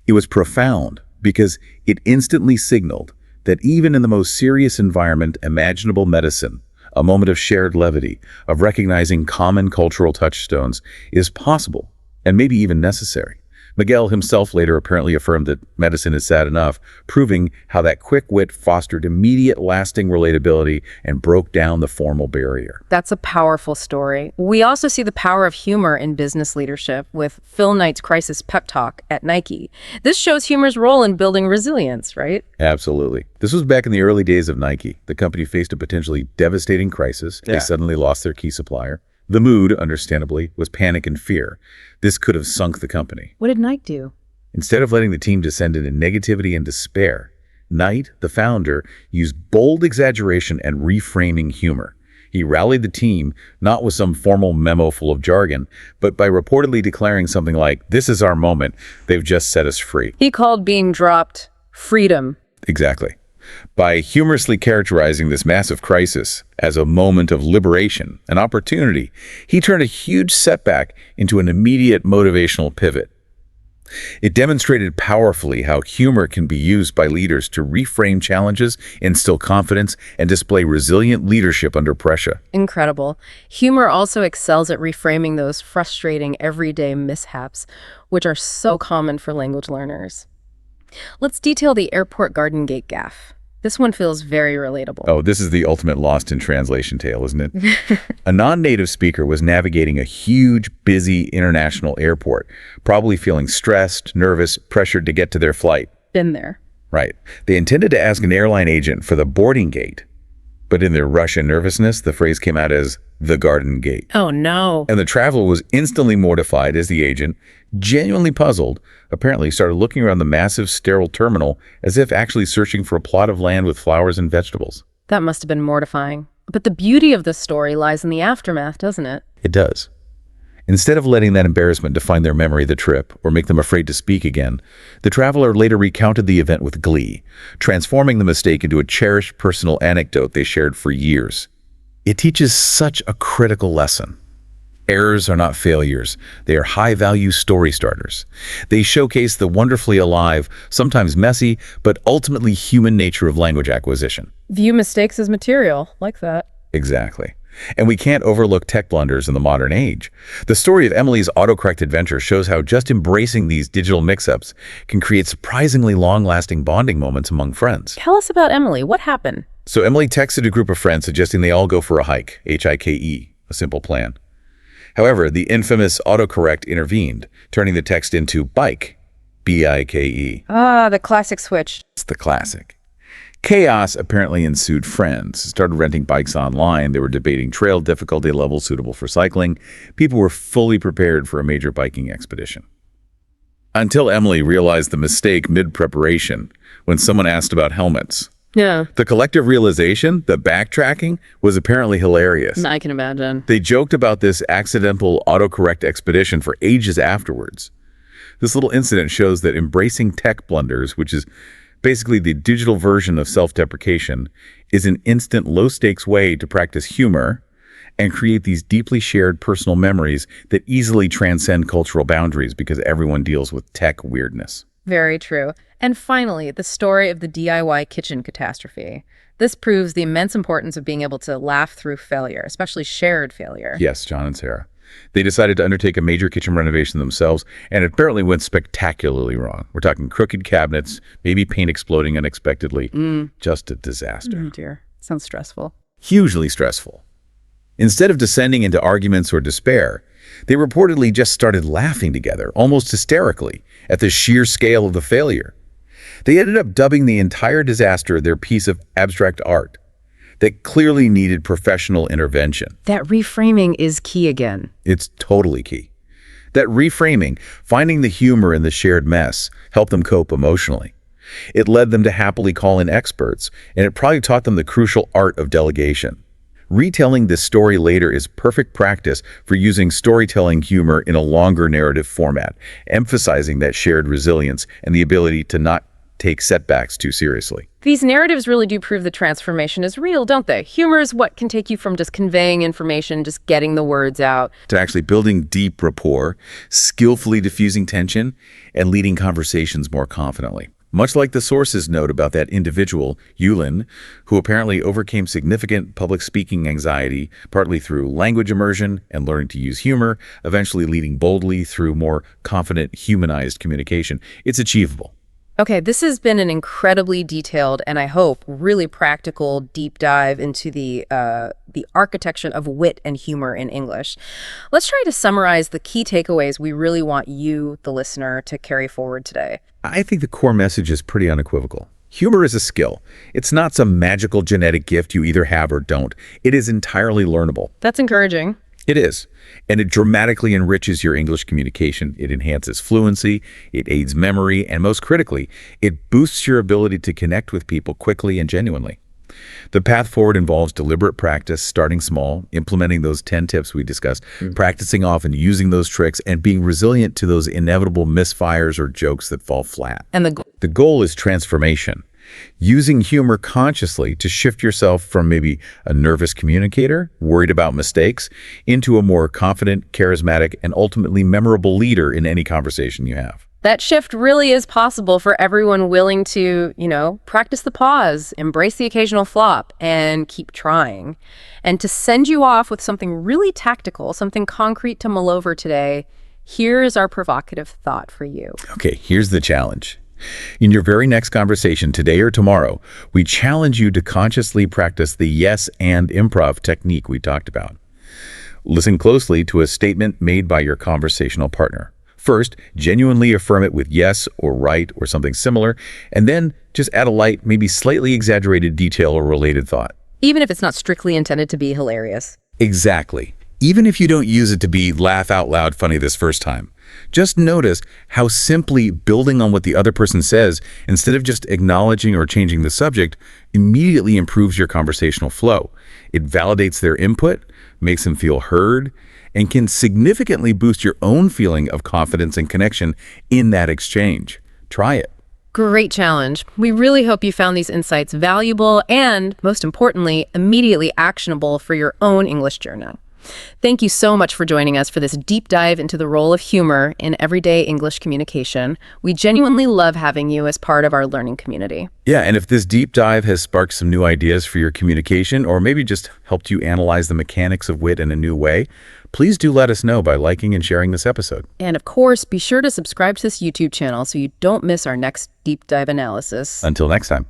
It was profound because it instantly signaled that even in the most serious environment imaginable, medicine, a moment of shared levity, of recognizing common cultural touchstones, is possible and maybe even necessary. Miguel himself later apparently affirmed that medicine is sad enough, proving how that quick wit fostered immediate lasting relatability and broke down the formal barrier. That's a powerful story. We also see the power of humor in business leadership with Phil Knight's crisis pep talk at Nike. This shows humor's role in building resilience, right? Absolutely. This was back in the early days of Nike. The company faced a potentially devastating crisis. They suddenly lost their key supplier. The mood, understandably, was panic and fear. This could have sunk the company. What did Knight do? Instead of letting the team descend into negativity and despair, Knight, the founder, used bold exaggeration and reframing humor. He rallied the team, not with some formal memo full of jargon, but by reportedly declaring something like, "This is our moment. They've just set us free." He called being dropped freedom. Exactly. By humorously characterizing this massive crisis as a moment of liberation, an opportunity, he turned a huge setback into an immediate motivational pivot. It demonstrated powerfully how humor can be used by leaders to reframe challenges, instill confidence, and display resilient leadership under pressure. Incredible. Humor also excels at reframing those frustrating everyday mishaps, which are so common for language learners. Let's detail the airport garden gate gaffe. This one feels very relatable. Oh, this is the ultimate lost in translation tale, isn't it? A non-native speaker was navigating a huge, busy international airport, probably feeling stressed, nervous, pressured to get to their flight. Been there. Right. They intended to ask an airline agent for the boarding gate, but in their rush and nervousness, the phrase came out as the garden gate. Oh, no. And the traveler was instantly mortified as the agent, genuinely puzzled, apparently started looking around the massive sterile terminal as if actually searching for a plot of land with flowers and vegetables. That must have been mortifying. But the beauty of the story lies in the aftermath, doesn't it? It does. Instead of letting that embarrassment define their memory of the trip or make them afraid to speak again, the traveler later recounted the event with glee, transforming the mistake into a cherished personal anecdote they shared for years. It teaches such a critical lesson. Errors are not failures. They are high-value story starters. They showcase the wonderfully alive, sometimes messy, but ultimately human nature of language acquisition. View mistakes as material, like that. Exactly. And we can't overlook tech blunders in the modern age. The story of Emily's autocorrect adventure shows how just embracing these digital mix-ups can create surprisingly long-lasting bonding moments among friends. Tell us about Emily. What happened? So Emily texted a group of friends suggesting they all go for a hike, H-I-K-E, a simple plan. However, the infamous autocorrect intervened, turning the text into bike, B-I-K-E. Ah, the classic switch. It's the classic. Chaos apparently ensued. Friends started renting bikes online. They were debating trail difficulty levels suitable for cycling. People were fully prepared for a major biking expedition. Until Emily realized the mistake mid-preparation when someone asked about helmets. Yeah, The collective realization, the backtracking, was apparently hilarious. I can imagine. They joked about this accidental autocorrect expedition for ages afterwards. This little incident shows that embracing tech blunders, which is basically the digital version of self-deprecation, is an instant, low-stakes way to practice humor and create these deeply shared personal memories that easily transcend cultural boundaries because everyone deals with tech weirdness. Very true. And finally, the story of the DIY kitchen catastrophe. This proves the immense importance of being able to laugh through failure, especially shared failure. Yes, John and Sarah. They decided to undertake a major kitchen renovation themselves, and it apparently went spectacularly wrong. We're talking crooked cabinets, maybe paint exploding unexpectedly. Just a disaster. Oh dear. Sounds stressful. Hugely stressful. Instead of descending into arguments or despair, they reportedly just started laughing together, almost hysterically, at the sheer scale of the failure. They ended up dubbing the entire disaster their piece of abstract art that clearly needed professional intervention. That reframing is key again. It's totally key. That reframing, finding the humor in the shared mess, helped them cope emotionally. It led them to happily call in experts, and it probably taught them the crucial art of delegation. Retelling this story later is perfect practice for using storytelling humor in a longer narrative format, emphasizing that shared resilience and the ability to not take setbacks too seriously. These narratives really do prove the transformation is real, don't they? Humor is what can take you from just conveying information, just getting the words out, to actually building deep rapport, skillfully diffusing tension, and leading conversations more confidently. Much like the sources note about that individual, Yulin, who apparently overcame significant public speaking anxiety, partly through language immersion and learning to use humor, eventually leading boldly through more confident, humanized communication. It's achievable. Okay, this has been an incredibly detailed and I hope really practical deep dive into the architecture of wit and humor in English. Let's try to summarize the key takeaways we really want you, the listener, to carry forward today. I think the core message is pretty unequivocal. Humor is a skill. It's not some magical genetic gift you either have or don't. It is entirely learnable. That's encouraging. It is. And it dramatically enriches your English communication. It enhances fluency, it aids memory, and most critically, it boosts your ability to connect with people quickly and genuinely. The path forward involves deliberate practice, starting small, implementing those 10 tips we discussed, practicing often using those tricks, and being resilient to those inevitable misfires or jokes that fall flat. And the goal is transformation. Using humor consciously to shift yourself from maybe a nervous communicator, worried about mistakes, into a more confident, charismatic, and ultimately memorable leader in any conversation you have. That shift really is possible for everyone willing to, practice the pause, embrace the occasional flop, and keep trying. And to send you off with something really tactical, something concrete to mull over today, here is our provocative thought for you. Okay, here's the challenge. In your very next conversation, today or tomorrow, we challenge you to consciously practice the yes and improv technique we talked about. Listen closely to a statement made by your conversational partner. First, genuinely affirm it with yes or right or something similar, and then just add a light, maybe slightly exaggerated detail or related thought. Even if it's not strictly intended to be hilarious. Exactly. Even if you don't use it to be laugh out loud funny this first time. Just notice how simply building on what the other person says, instead of just acknowledging or changing the subject, immediately improves your conversational flow. It validates their input, makes them feel heard, and can significantly boost your own feeling of confidence and connection in that exchange. Try it. Great challenge. We really hope you found these insights valuable and, most importantly, immediately actionable for your own English journey. Thank you so much for joining us for this deep dive into the role of humor in everyday English communication. We genuinely love having you as part of our learning community. Yeah, and if this deep dive has sparked some new ideas for your communication, or maybe just helped you analyze the mechanics of wit in a new way, please do let us know by liking and sharing this episode. And of course, be sure to subscribe to this YouTube channel so you don't miss our next deep dive analysis. Until next time.